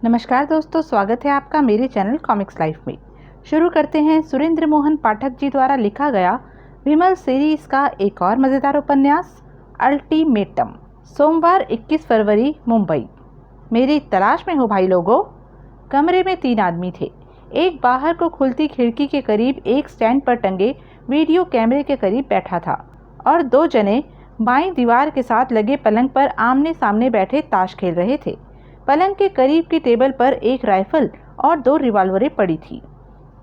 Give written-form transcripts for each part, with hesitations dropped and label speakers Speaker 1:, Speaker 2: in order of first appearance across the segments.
Speaker 1: नमस्कार दोस्तों, स्वागत है आपका मेरे चैनल कॉमिक्स लाइफ में। शुरू करते हैं सुरेंद्र मोहन पाठक जी द्वारा लिखा गया विमल सीरीज का एक और मज़ेदार उपन्यास अल्टीमेटम। सोमवार 21 फरवरी, मुंबई। मेरी तलाश में हो भाई लोगों। कमरे में 3 आदमी थे। एक बाहर को खुलती खिड़की के करीब एक स्टैंड पर टंगे वीडियो कैमरे के करीब बैठा था और 2 जने बाईं दीवार के साथ लगे पलंग पर आमने सामने बैठे ताश खेल रहे थे। पलंग के करीब की टेबल पर एक राइफल और 2 रिवॉल्वरें पड़ी थी।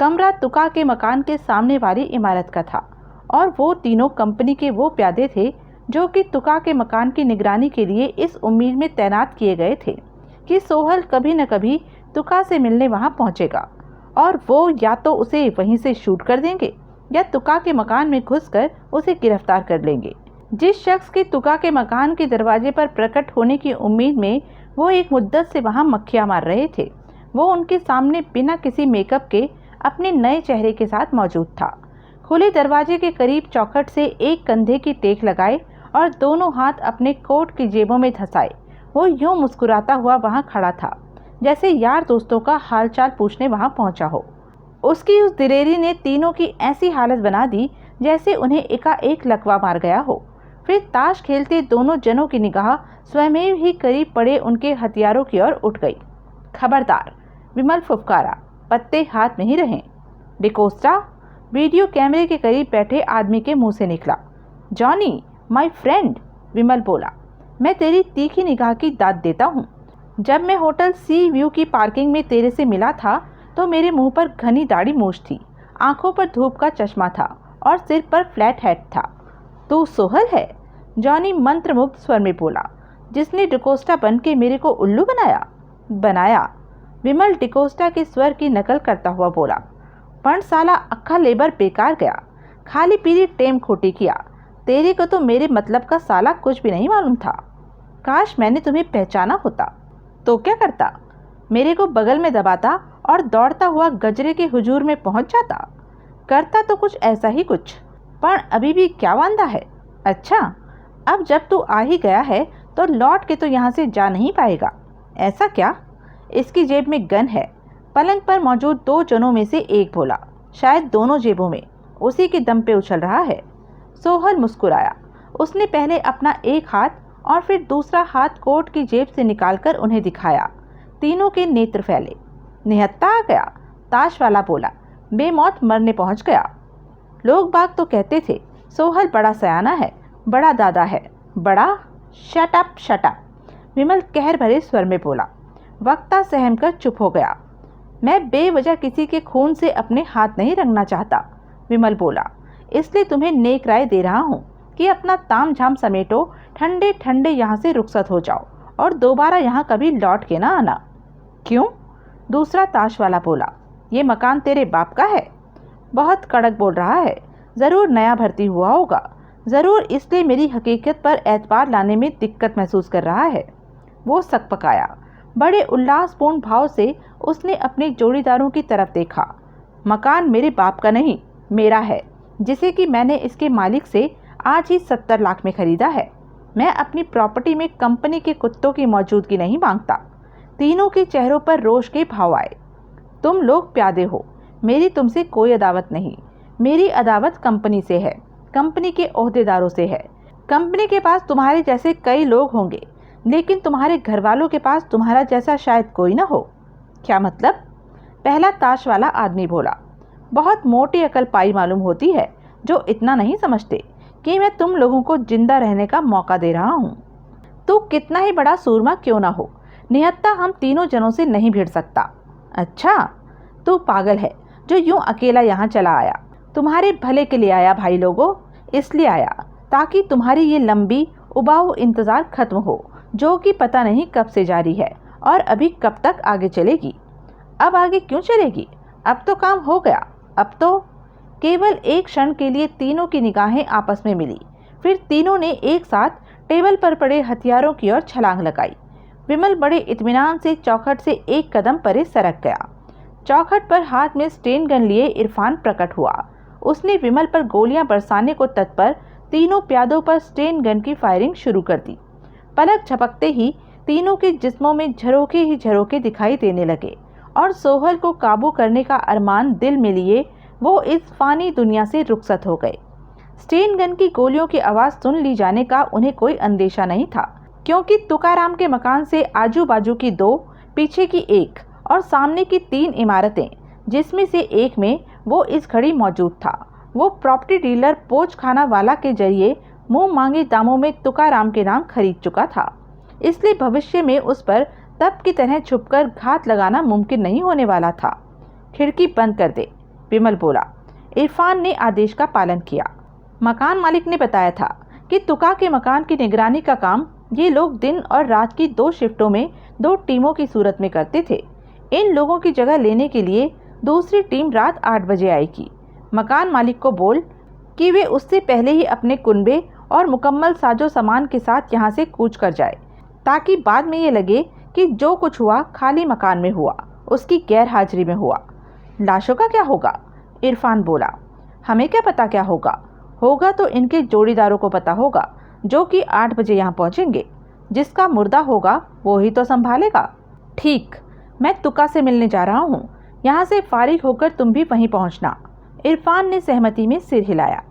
Speaker 1: कमरा तुका के मकान के सामने वाली इमारत का था और वो तीनों कंपनी के वो प्यादे थे जो कि तुका के मकान की निगरानी के लिए इस उम्मीद में तैनात किए गए थे कि सोहल कभी न कभी तुका से मिलने वहां पहुंचेगा और वो या तो उसे वहीं से शूट कर देंगे या तुका के मकान में घुसकर उसे गिरफ्तार कर लेंगे। जिस शख्स के तुका के मकान के दरवाजे पर प्रकट होने की उम्मीद में वो एक मुद्दत से वहां मक्खियां मार रहे थे, वो उनके सामने बिना किसी मेकअप के अपने नए चेहरे के साथ मौजूद था। खुले दरवाजे के करीब चौखट से एक कंधे की टेक लगाए और दोनों हाथ अपने कोट की जेबों में धंसाए वो यूं मुस्कुराता हुआ वहां खड़ा था जैसे यार दोस्तों का हालचाल पूछने वहां पहुंचा हो। उसकी उस दिलेरी ने तीनों की ऐसी हालत बना दी जैसे उन्हें एकाएक लकवा मार गया हो। फिर ताश खेलते दोनों जनों की निगाह स्वयं ही करीब पड़े उनके हथियारों की ओर उठ गई। खबरदार, विमल फुफकारा, पत्ते हाथ में ही रहें। डिकोस्टा वीडियो कैमरे के करीब बैठे आदमी के मुंह से निकला। जॉनी, माय फ्रेंड, विमल बोला, मैं तेरी तीखी निगाह की दाद देता हूँ। जब मैं होटल सी व्यू की पार्किंग में तेरे से मिला था तो मेरे मुंह पर घनी दाढ़ी मूछ थी, आंखों पर धूप का चश्मा था और सिर पर फ्लैट हैट था। तू सोहल है? जॉनी मंत्रमुग्ध स्वर में बोला, जिसने डिकोस्टा बन के मेरे को उल्लू बनाया। विमल डिकोस्टा के स्वर की नकल करता हुआ बोला, पण साला अक्खा लेबर बेकार गया, खाली पीली टेम खोटी किया। तेरे को तो मेरे मतलब का साला कुछ भी नहीं मालूम था। काश मैंने तुम्हें पहचाना होता तो क्या करता? मेरे को बगल में दबाता और दौड़ता हुआ गजरे के हुजूर में पहुंच जाता। करता तो कुछ ऐसा ही कुछ, पर अभी भी क्या वांदा है? अच्छा, अब जब तू आ ही गया है तो लौट के तो यहाँ से जा नहीं पाएगा। ऐसा क्या? इसकी जेब में गन है। पलंग पर मौजूद 2 जनों में से एक बोला, शायद दोनों जेबों में उसी के दम पे उछल रहा है। सोहल मुस्कुराया। उसने पहले अपना एक हाथ और फिर दूसरा हाथ कोट की जेब से निकालकर उन्हें दिखाया। तीनों के नेत्र फैले। निहत्ता आ गया, ताश वाला बोला, बेमौत मरने पहुंच गया। लोग बाग तो कहते थे सोहल बड़ा सयाना है, बड़ा दादा है, बड़ा। शट अप, विमल कहर भरे स्वर में बोला। वक्ता सहम कर चुप हो गया। मैं बेवजह किसी के खून से अपने हाथ नहीं रंगना चाहता, विमल बोला, इसलिए तुम्हें नेक राय दे रहा हूँ कि अपना ताम झाम समेटो, ठंडे ठंडे यहाँ से रुखसत हो जाओ और दोबारा यहाँ कभी लौट के ना आना। क्यों? दूसरा ताश वाला बोला, ये मकान तेरे बाप का है? बहुत कड़क बोल रहा है। ज़रूर नया भर्ती हुआ होगा, ज़रूर इसलिए मेरी हकीकत पर एतबार लाने में दिक्कत महसूस कर रहा है। वो सकपकाया। बड़े उल्लासपूर्ण भाव से उसने अपने जोड़ीदारों की तरफ देखा। मकान मेरे बाप का नहीं, मेरा है, जिसे कि मैंने इसके मालिक से आज ही 70 लाख में खरीदा है। मैं अपनी प्रॉपर्टी में कंपनी के कुत्तों की मौजूदगी नहीं मांगता। तीनों के चेहरों पर रोष के भाव आए। तुम लोग प्यादे हो, मेरी तुमसे कोई अदावत नहीं। मेरी अदावत कंपनी से है, कंपनी के ओहदेदारों से है। कंपनी के पास तुम्हारे जैसे कई लोग होंगे, लेकिन तुम्हारे घर वालों के पास तुम्हारा जैसा शायद कोई ना हो। क्या मतलब? पहला ताश वाला आदमी बोला। बहुत मोटी अकल पाई मालूम होती है जो इतना नहीं समझते कि मैं तुम लोगों को जिंदा रहने का मौका दे रहा हूँ। तू कितना ही बड़ा सूरमा क्यों ना हो, निहत्ता हम तीनों जनों से नहीं भिड़ सकता। अच्छा, तू पागल है जो यूं अकेला यहाँ चला आया। तुम्हारे भले के लिए आया भाई लोगों, इसलिए आया ताकि तुम्हारी ये लंबी उबाऊ इंतज़ार खत्म हो जो कि पता नहीं कब से जारी है और अभी कब तक आगे चलेगी। अब आगे क्यों चलेगी? अब तो काम हो गया। अब तो केवल एक क्षण के लिए तीनों की निगाहें आपस में मिली। फिर तीनों ने एक साथ टेबल पर पड़े हथियारों की ओर छलांग लगाई। विमल बड़े इत्मीनान से चौखट से एक कदम परे सरक गया। चौखट पर हाथ में स्टेन गन लिए इरफान प्रकट हुआ। उसने विमल पर गोलियां बरसाने को तत्पर तीनों प्यादों पर स्टेन गन की फायरिंग शुरू कर दी। पलक झपकते ही तीनों के जिस्मों में झरोके ही झरोके दिखाई देने लगे और सोहल को काबू करने का अरमान दिल में लिए वो इस फानी दुनिया से रुखसत हो गए। स्टेन गन की गोलियों की आवाज़ सुन ली जाने का उन्हें कोई अंदेशा नहीं था, क्योंकि तुकाराम के मकान से आजू बाजू की 2, पीछे की 1 और सामने की 3 इमारतें, जिसमें से एक में वो इस घड़ी मौजूद था, वो प्रॉपर्टी डीलर पोच खाना वाला के जरिए मुंह मांगे दामों में तुकाराम के नाम खरीद चुका था। इसलिए भविष्य में उस पर तब की तरह छुपकर घात लगाना मुमकिन नहीं होने वाला था। खिड़की बंद कर दे, विमल बोला। इरफान ने आदेश का पालन किया। मकान मालिक ने बताया था कि तुका के मकान की निगरानी का काम ये लोग दिन और रात की 2 शिफ्टों में 2 टीमों की सूरत में करते थे। इन लोगों की जगह लेने के लिए दूसरी टीम रात 8 बजे आएगी। मकान मालिक को बोल कि वे उससे पहले ही अपने कुनबे और मुकम्मल साजो सामान के साथ यहाँ से कूच कर जाए, ताकि बाद में ये लगे कि जो कुछ हुआ खाली मकान में हुआ, उसकी गैर हाजिरी में हुआ। लाशों का क्या होगा? इरफान बोला। हमें क्या पता क्या होगा? होगा तो इनके जोड़ीदारों को पता होगा, जो कि 8 बजे यहाँ पहुँचेंगे। जिसका मुर्दा होगा वो ही तो संभालेगा। ठीक, मैं तुका से मिलने जा रहा हूँ। यहाँ से फारिग होकर तुम भी वहीं पहुँचना। इरफान ने सहमति में सिर हिलाया।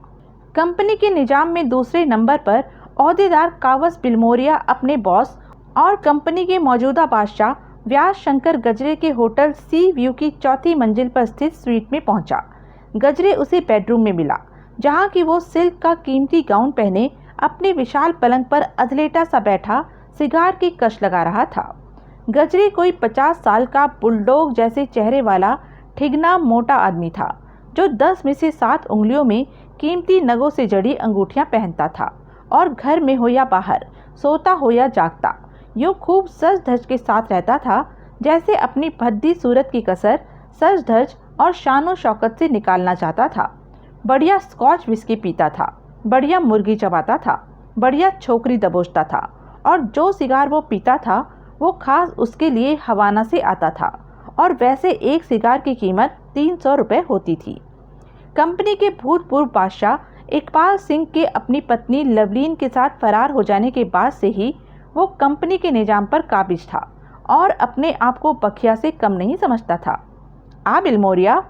Speaker 1: कंपनी के निजाम में दूसरे नंबर पर ओहदेदार कावस बिलमोरिया अपने बॉस और कंपनी के मौजूदा बादशाह व्यास शंकर गजरे के होटल सी व्यू की 4थी मंजिल पर स्थित स्वीट में पहुंचा। गजरे उसे बेडरूम में मिला, जहां कि वो सिल्क का कीमती गाउन पहने अपने विशाल पलंग पर अधलेटा सा बैठा सिगार की कश लगा रहा था। गजरे कोई 50 साल का बुलडॉग जैसे चेहरे वाला ठिगना मोटा आदमी था, जो 10 में से 7 उंगलियों में कीमती नगों से जड़ी अंगूठियां पहनता था और घर में हो या बाहर, सोता हो या जागता, यूँ खूब सज धज के साथ रहता था, जैसे अपनी भद्दी सूरत की कसर सज धज और शानो शौकत से निकालना चाहता था। बढ़िया स्कॉच विस्की पीता था, बढ़िया मुर्गी चबाता था, बढ़िया छोकरी दबोचता था, और जो सिगार वो पीता था वो खास उसके लिए हवाना से आता था, और वैसे एक सिगार की कीमत 300 रुपये होती थी। कंपनी के भूतपूर्व बादशाह इकबाल सिंह के अपनी पत्नी लवलीन के साथ फरार हो जाने के बाद से ही वो कंपनी के निजाम पर काबिज था और अपने आप को बखिया से कम नहीं समझता था। आ बिलमोरिया,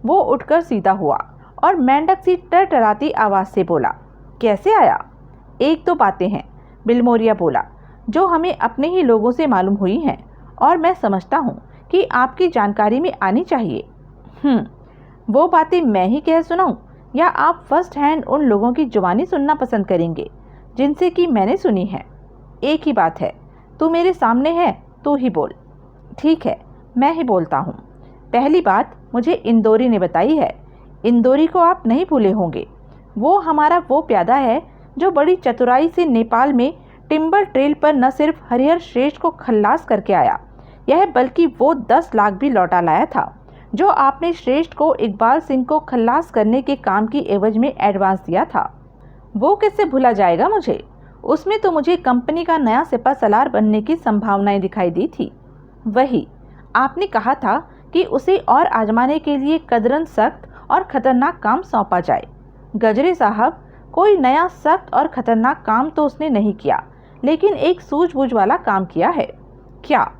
Speaker 1: वो उठकर सीधा हुआ और मेंढक सी टरटराती आवाज़ से बोला। कैसे आया? 1-2 बातें हैं, बिलमोरिया बोला, जो हमें अपने ही लोगों से मालूम हुई हैं और मैं समझता हूँ कि आपकी जानकारी में आनी चाहिए। वो बातें मैं ही कह सुनाऊं या आप फर्स्ट हैंड उन लोगों की जुबानी सुनना पसंद करेंगे जिनसे कि मैंने सुनी है? एक ही बात है, तू मेरे सामने है, तू ही बोल। ठीक है, मैं ही बोलता हूँ। पहली बात मुझे इंदौरी ने बताई है। इंदौरी को आप नहीं भूले होंगे। वो हमारा वो प्यादा है जो बड़ी चतुराई से नेपाल में टिम्बर ट्रेल पर न सिर्फ हरिहर श्रेष्ठ को खल्लास करके आया, यह बल्कि वो 10 लाख भी लौटा लाया था, जो आपने श्रेष्ठ को इकबाल सिंह को खल्लास करने के काम की एवज में एडवांस दिया था। वो कैसे भूला जाएगा मुझे? उसमें तो मुझे कंपनी का नया सिपा सलार बनने की संभावनाएं दिखाई दी थी। वही आपने कहा था कि उसे और आजमाने के लिए कदरन सख्त और खतरनाक काम सौंपा जाए। गजरे साहब, कोई नया सख्त और खतरनाक काम तो उसने नहीं किया, लेकिन एक सूझबूझ वाला काम किया है। क्या?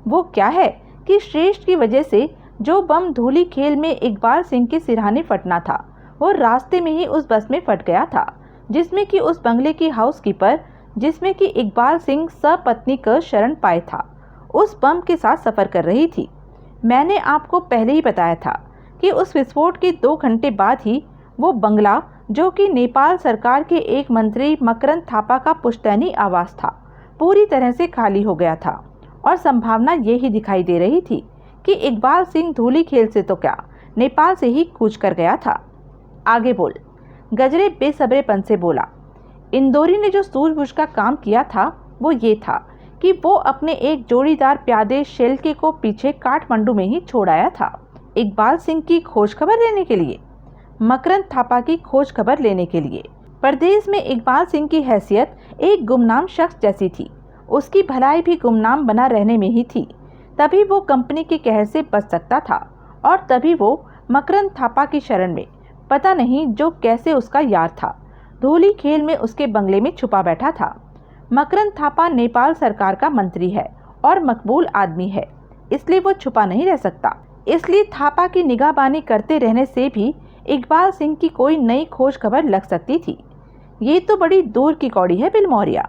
Speaker 1: वो क्या है कि श्रेष्ठ की वजह से जो बम धूली खेल में इकबाल सिंह के सिरहाने फटना था, वो रास्ते में ही उस बस में फट गया था, जिसमें कि उस बंगले की हाउसकीपर, जिसमें कि इकबाल सिंह सपत्नी का शरण पाए था, उस बम के साथ सफ़र कर रही थी। मैंने आपको पहले ही बताया था कि उस विस्फोट के 2 घंटे बाद ही वो बंगला, जो कि नेपाल सरकार के एक मंत्री मकरंद थापा का पुश्तैनी आवास था, पूरी तरह से खाली हो गया था, और संभावना ये ही दिखाई दे रही थी कि इकबाल सिंह धूली खेल से तो क्या, नेपाल से ही कूच कर गया था। आगे बोल, गजरे बेसब्रेपन से बोला। इंदौरी ने जो सूझबूझ का काम किया था वो ये था कि वो अपने एक जोड़ीदार प्यादे शेल्के को पीछे काठमांडू में ही छोड़ आया था, इकबाल सिंह की खोज खबर लेने के लिए, मकरंद थापा की खोज खबर लेने के लिए। प्रदेश में इकबाल सिंह की हैसियत एक गुमनाम शख्स जैसी थी, उसकी भलाई भी गुमनाम बना रहने में ही थी। तभी वो कंपनी के कहर से बच सकता था, और तभी वो मकरंद थापा की शरण में, पता नहीं जो कैसे उसका यार था, धूली खेल में उसके बंगले में छुपा बैठा था। मकरंद थापा नेपाल सरकार का मंत्री है और मकबूल आदमी है, इसलिए वो छुपा नहीं रह सकता। इसलिए थापा की निगाहबानी करते रहने से भी इकबाल सिंह की कोई नई खोज खबर लग सकती थी। ये तो बड़ी दूर की कौड़ी है बिलमौरिया,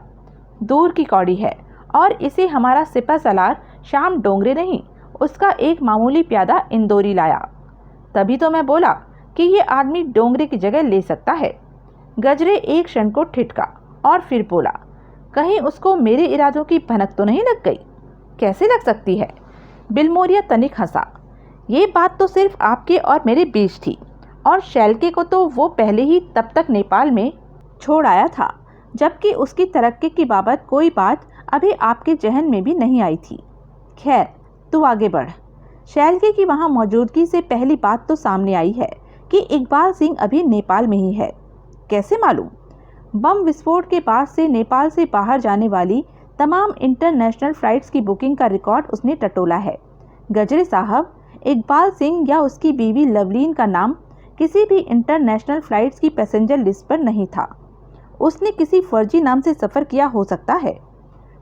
Speaker 1: दूर की कौड़ी है, और इसे हमारा सिपह सलार श्याम डोंगरे नहीं, उसका एक मामूली प्यादा इंदौरी लाया। तभी तो मैं बोला कि ये आदमी डोंगरे की जगह ले सकता है। गजरे एक क्षण को ठिठका और फिर बोला, कहीं उसको मेरे इरादों की भनक तो नहीं लग गई? कैसे लग सकती है? बिलमौरिया तनिक हंसा। ये बात तो सिर्फ आपके और मेरे बीच थी, और शैलके को तो वो पहले ही तब तक नेपाल में छोड़ आया था, जबकि उसकी तरक्की की बाबत कोई बात अभी आपके जहन में भी नहीं आई थी। खैर, तू आगे बढ़। शैलके की वहाँ मौजूदगी से पहली बात तो सामने आई है कि इकबाल सिंह अभी नेपाल में ही है। कैसे मालूम? बम विस्फोट के बाद से नेपाल से बाहर जाने वाली तमाम इंटरनेशनल फ्लाइट्स की बुकिंग का रिकॉर्ड उसने टटोला है। गजरे साहब, इकबाल सिंह या उसकी बीवी लवलीन का नाम किसी भी इंटरनेशनल फ्लाइट्स की पैसेंजर लिस्ट पर नहीं था। उसने किसी फर्जी नाम से सफ़र किया हो सकता है।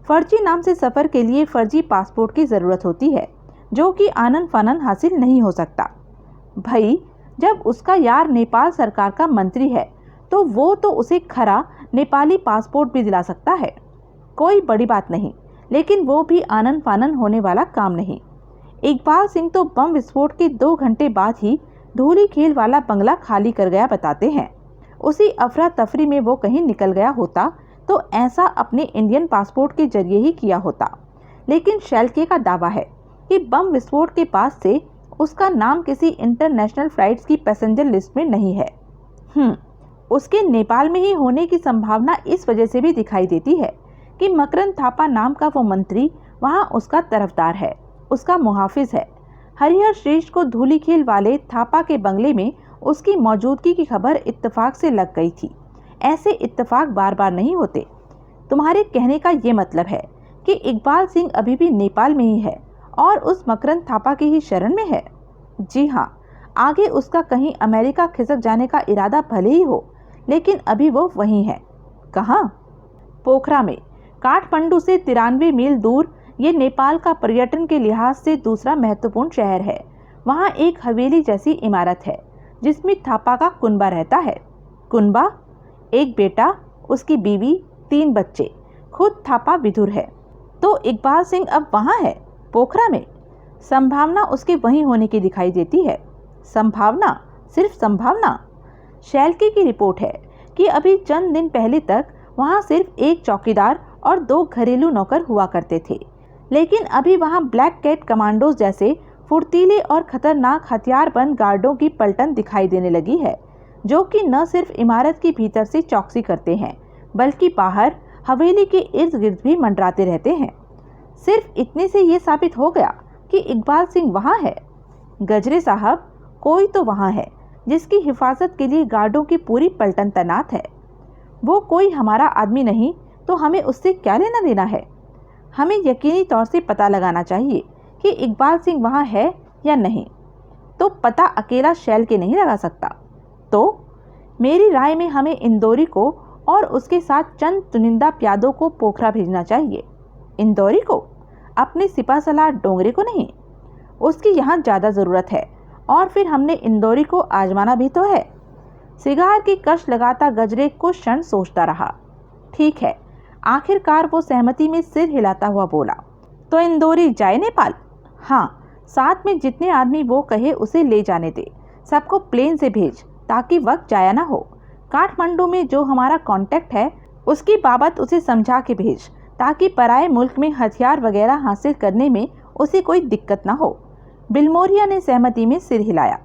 Speaker 1: फर्जी नाम से सफ़र के लिए फर्जी पासपोर्ट की ज़रूरत होती है, जो कि आनन फानन हासिल नहीं हो सकता। भाई, जब उसका यार नेपाल सरकार का मंत्री है तो वो तो उसे खरा नेपाली पासपोर्ट भी दिला सकता है। कोई बड़ी बात नहीं, लेकिन वो भी आनन फानन होने वाला काम नहीं। इकबाल सिंह तो बम विस्फोट के 2 घंटे बाद ही धूली खेल वाला बंगला खाली कर गया बताते हैं। उसी अफरा तफरी में वो कहीं निकल गया होता तो ऐसा अपने इंडियन पासपोर्ट के जरिए ही किया होता। लेकिन शैलके का दावा है कि बम विस्फोट के बाद से उसका नाम किसी इंटरनेशनल फ्लाइट्स की पैसेंजर लिस्ट में नहीं है। उसके नेपाल में ही होने की संभावना इस वजह से भी दिखाई देती है कि मकरंद थापा नाम का वो मंत्री वहाँ उसका तरफदार है, उसका मुहाफिज है। हरिहर श्रेष्ठ को धूलीखेल वाले थापा के बंगले में उसकी मौजूदगी की खबर इत्तेफाक से लग गई थी। ऐसे इत्तेफाक बार बार नहीं होते। तुम्हारे कहने का ये मतलब है कि इकबाल सिंह अभी भी नेपाल में ही है और उस मकरंद थापा की ही शरण में है? जी हाँ, आगे उसका कहीं अमेरिका खिसक जाने का इरादा भले ही हो, लेकिन अभी वो वहीं है। कहाँ? पोखरा में। काठमांडू से 93 मील दूर ये नेपाल का पर्यटन के लिहाज से दूसरा महत्वपूर्ण शहर है। वहाँ एक हवेली जैसी इमारत है जिसमें थापा का कुनबा रहता है। कुनबा? एक बेटा, उसकी बीवी, 3 बच्चे, खुद थापा विधुर है। तो इकबाल सिंह अब वहाँ है, पोखरा में। संभावना उसके वहीं होने की दिखाई देती है। संभावना? सिर्फ संभावना? शैलके की रिपोर्ट है कि अभी चंद दिन पहले तक वहाँ सिर्फ एक चौकीदार और 2 घरेलू नौकर हुआ करते थे, लेकिन अभी वहाँ ब्लैक कैट कमांडोज जैसे फुर्तीले और खतरनाक हथियारबंद गार्डों की पलटन दिखाई देने लगी है, जो कि न सिर्फ इमारत के भीतर से चौकसी करते हैं, बल्कि बाहर हवेली के इर्द गिर्द भी मंडराते रहते हैं। सिर्फ इतने से ये साबित हो गया कि इकबाल सिंह वहाँ है। गजरे साहब, कोई तो वहाँ है जिसकी हिफाजत के लिए गार्डों की पूरी पलटन तैनात है। वो कोई हमारा आदमी नहीं तो हमें उससे क्या लेना देना है? हमें यकीनी तौर से पता लगाना चाहिए कि इकबाल सिंह वहाँ है या नहीं। तो पता अकेला शैलके नहीं लगा सकता। तो मेरी राय में हमें इंदौरी को और उसके साथ चंद चुनिंदा प्यादों को पोखरा भेजना चाहिए। इंदौरी को? अपने सिपा सलार डोंगरे को नहीं? उसकी यहाँ ज़्यादा ज़रूरत है, और फिर हमने इंदौरी को आजमाना भी तो है। सिगार की कश लगाता गजरे कुछ क्षण सोचता रहा। ठीक है, आखिरकार वो सहमति में सिर हिलाता हुआ बोला, तो इंदौरी जाए नेपाल? हाँ, साथ में जितने आदमी वो कहे उसे ले जाने दे। सबको प्लेन से भेज ताकि वक्त जाया ना हो। काठमांडू में जो हमारा कांटेक्ट है उसकी बाबत उसे समझा के भेज, ताकि पराए मुल्क में हथियार वगैरह हासिल करने में उसे कोई दिक्कत ना हो। बिलमौरिया ने सहमति में सिर हिलाया।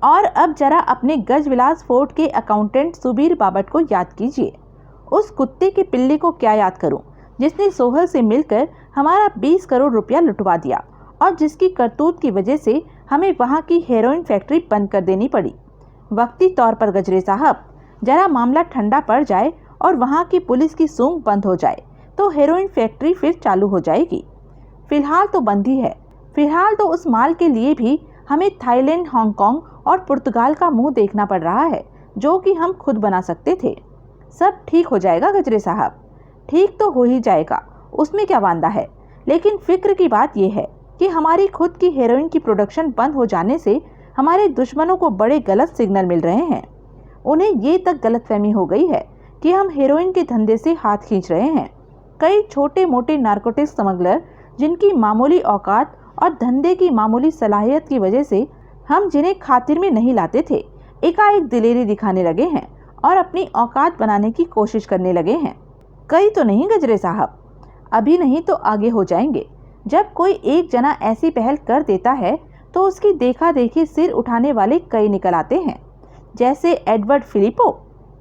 Speaker 1: और अब जरा अपने गजविलास फोर्ट के अकाउंटेंट सुबीर बाबट को याद कीजिए। उस कुत्ते के पिल्ले को क्या याद करूं, जिसने सोहल से मिलकर हमारा 20 करोड़ रुपया लुटवा दिया और जिसकी करतूत की वजह से हमें वहाँ की हेरोइन फैक्ट्री बंद कर देनी पड़ी। वक्ती तौर पर गजरे साहब, जरा मामला ठंडा पड़ जाए और वहाँ की पुलिस की सूंघ बंद हो जाए तो हेरोइन फैक्ट्री फिर चालू हो जाएगी। फिलहाल तो बंद ही है। फिलहाल तो उस माल के लिए भी हमें थाईलैंड, हांगकांग और पुर्तगाल का मुंह देखना पड़ रहा है, जो कि हम खुद बना सकते थे। सब ठीक हो जाएगा गजरे साहब, ठीक तो हो ही जाएगा, उसमें क्या वांदा है। लेकिन फिक्र की बात यह है कि हमारी खुद की हेरोइन की प्रोडक्शन बंद हो जाने से हमारे दुश्मनों को बड़े गलत सिग्नल मिल रहे हैं। उन्हें ये तक गलतफहमी हो गई है कि हम हेरोइन के धंधे से हाथ खींच रहे हैं। कई छोटे मोटे नारकोटिक्स स्मगलर जिनकी मामूली औकात और धंधे की मामूली सलाहियत की वजह से हम जिन्हें खातिर में नहीं लाते थे, एकाएक दिलेरी दिखाने लगे हैं और अपनी औकात बनाने की कोशिश करने लगे हैं। कई तो नहीं गजरे साहब, अभी नहीं तो आगे हो जाएंगे। जब कोई एक जना ऐसी पहल कर देता है तो उसकी देखा देखी सिर उठाने वाले कई निकल आते हैं, जैसे एडवर्ड फिलिपो।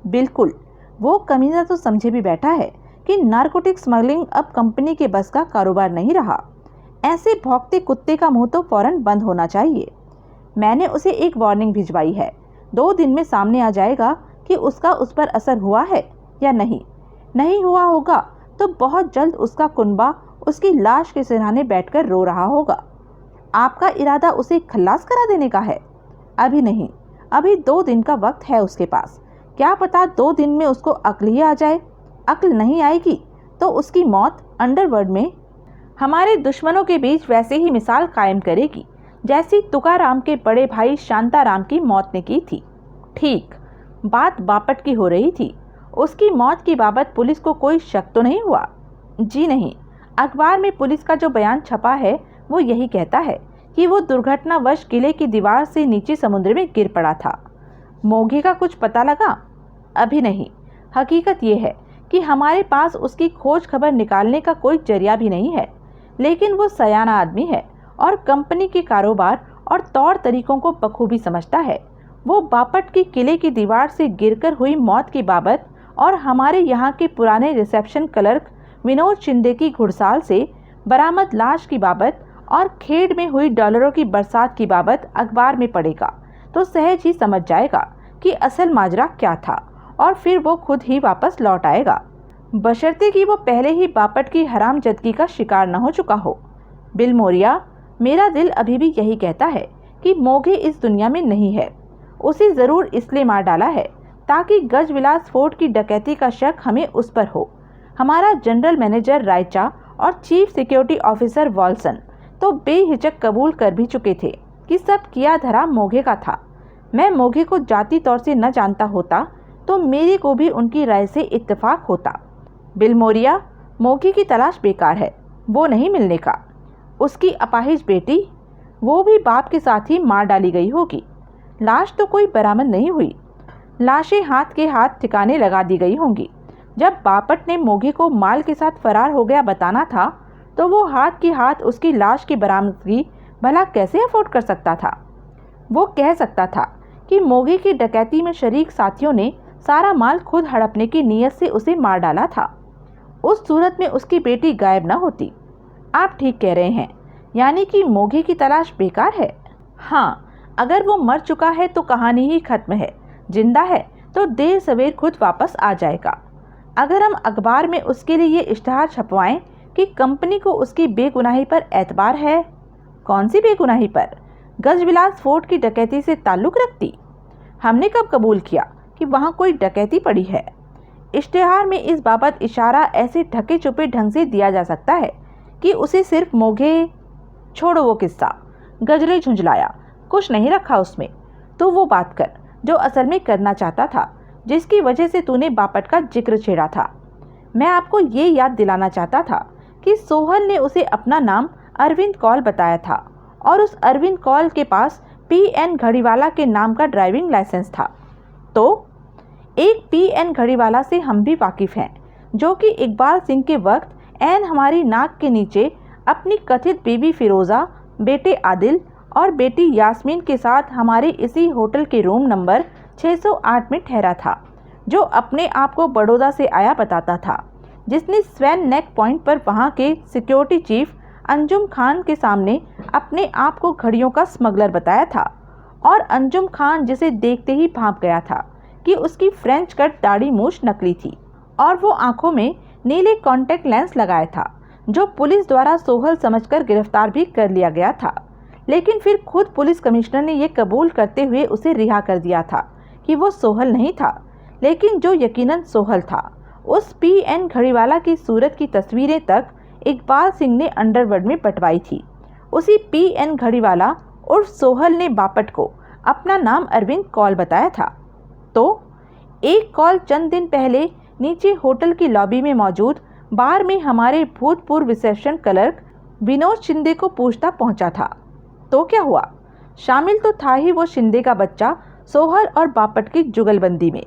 Speaker 1: बिल्कुल, वो कमीना तो समझे भी बैठा है कि नारकोटिक स्मगलिंग अब कंपनी के बस का कारोबार नहीं रहा। ऐसे भौंकते कुत्ते का मुंह तो फौरन बंद होना चाहिए। मैंने उसे एक वार्निंग भिजवाई है। 2 दिन में सामने आ जाएगा कि उसका उस पर असर हुआ है या नहीं। नहीं हुआ होगा तो बहुत जल्द उसका कुनबा उसकी लाश के सिरहाने बैठकर रो रहा होगा। आपका इरादा उसे खल्लास करा देने का है? अभी नहीं, अभी 2 दिन का वक्त है उसके पास। क्या पता 2 दिन में उसको अक्ल ही आ जाए। अक्ल नहीं आएगी तो उसकी मौत अंडरवर्ल्ड में हमारे दुश्मनों के बीच वैसे ही मिसाल कायम करेगी जैसी तुकाराम के बड़े भाई शांताराम की मौत ने की थी। ठीक, बात बापट की हो रही थी। उसकी मौत की बाबत पुलिस को कोई शक तो नहीं हुआ? जी नहीं, अखबार में पुलिस का जो बयान छपा है वो यही कहता है कि वो दुर्घटनावश किले की दीवार से नीचे समुद्र में गिर पड़ा था। मोगी का कुछ पता लगा? अभी नहीं। हकीकत ये है कि हमारे पास उसकी खोज खबर निकालने का कोई जरिया भी नहीं है, लेकिन वो सयाना आदमी है और कंपनी के कारोबार और तौर तरीकों को बखूबी समझता है। वो बापट की किले की दीवार से गिरकर हुई मौत की बाबत और हमारे यहाँ के पुराने रिसेप्शन क्लर्क विनोद शिंदे की घुड़साल से बरामद लाश की बाबत और खेड़ में हुई डॉलरों की बरसात की बाबत अखबार में पढ़ेगा तो सहज ही समझ जाएगा कि असल माजरा क्या था, और फिर वो खुद ही वापस लौट आएगा, बशर्ते कि वो पहले ही बापट की हरामजदगी का शिकार न हो चुका हो। बिलमोरिया, मेरा दिल अभी भी यही कहता है कि मोगे इस दुनिया में नहीं है। उसे ज़रूर इसलिए मार डाला है ताकि गजविलास फोर्ट की डकैती का शक हमें उस पर हो। हमारा जनरल मैनेजर रायचा और चीफ सिक्योरिटी ऑफिसर वॉल्सन तो बेहिचक कबूल कर भी चुके थे कि सब किया धरा मोगे का था। मैं मोगे को जाती तौर से न जानता होता तो मेरे को भी उनकी राय से इत्तेफाक होता। बिलमोरिया, मोगे की तलाश बेकार है, वो नहीं मिलने का। उसकी अपाहिज बेटी, वो भी बाप के साथ ही मार डाली गई होगी। लाश तो कोई बरामद नहीं हुई। लाशें हाथ के हाथ ठिकाने लगा दी गई होंगी। जब बापट ने मोगे को माल के साथ फरार हो गया बताना था तो वो हाथ के हाथ उसकी लाश की बरामदगी भला कैसे अफोर्ड कर सकता था? वो कह सकता था कि मोगे की डकैती में शरीक साथियों ने सारा माल खुद हड़पने की नीयत से उसे मार डाला था। उस सूरत में उसकी बेटी गायब न होती। आप ठीक कह रहे हैं, यानी कि मोगे की तलाश बेकार है। हाँ, अगर वो मर चुका है तो कहानी ही खत्म है। जिंदा है तो देर सवेर खुद वापस आ जाएगा। अगर हम अखबार में उसके लिए ये इश्तहार छपवाएं कि कंपनी को उसकी बेगुनाही पर एतबार है। कौन सी बेगुनाही पर? गजविलास फोर्ट की डकैती से ताल्लुक़ रखती? हमने कब कबूल किया कि वहाँ कोई डकैती पड़ी है? इश्तहार में इस बाबत इशारा ऐसे ढके छुपे ढंग से दिया जा सकता है कि उसे सिर्फ मोगे। छोड़ो वो किस्सा, गजरे झुंझलाया, कुछ नहीं रखा उसमें। तो वो बात कर जो असल में करना चाहता था, जिसकी वजह से तूने बापट का जिक्र छेड़ा था। मैं आपको ये याद दिलाना चाहता था कि सोहल ने उसे अपना नाम अरविंद कौल बताया था और उस अरविंद कौल के पास पीएन घड़ीवाला के नाम का ड्राइविंग लाइसेंस था। तो एक पीएन घड़ीवाला से हम भी वाकिफ़ हैं, जो कि इकबाल सिंह के वक्त ऐन हमारी नाक के नीचे अपनी कथित बीबी फिरोज़ा, बेटे आदिल और बेटी यास्मीन के साथ हमारे इसी होटल के रूम नंबर 608 में ठहरा था, जो अपने आप को बड़ौदा से आया बताता था, जिसने स्वैन नेक पॉइंट पर वहाँ के सिक्योरिटी चीफ अंजुम खान के सामने अपने आप को घड़ियों का स्मगलर बताया था, और अंजुम खान जिसे देखते ही भांप गया था कि उसकी फ्रेंच कट दाढ़ी मूछ नकली थी और वो आंखों में नीले कॉन्टैक्ट लेंस लगाया था, जो पुलिस द्वारा सोहल समझकर गिरफ्तार भी कर लिया गया था। लेकिन फिर खुद पुलिस कमिश्नर ने यह कबूल करते हुए उसे रिहा कर दिया था कि वो सोहल नहीं था, लेकिन जो यकीनन सोहल था। उस पीएन घड़ीवाला की सूरत की तस्वीरें तक इकबाल सिंह ने अंडरवर्ल्ड में बंटवाई थी। उसी पीएन घड़ीवाला उर्फ सोहल ने बापट को अपना नाम अरविंद कौल बताया था। तो एक कॉल चंद दिन पहले नीचे होटल की लॉबी में मौजूद बार में हमारे भूतपूर्व रिसेप्शन क्लर्क विनोद शिंदे को पूछता पहुंचा था। तो क्या हुआ? शामिल तो था ही वो शिंदे का बच्चा सोहल और बापट की जुगलबंदी में।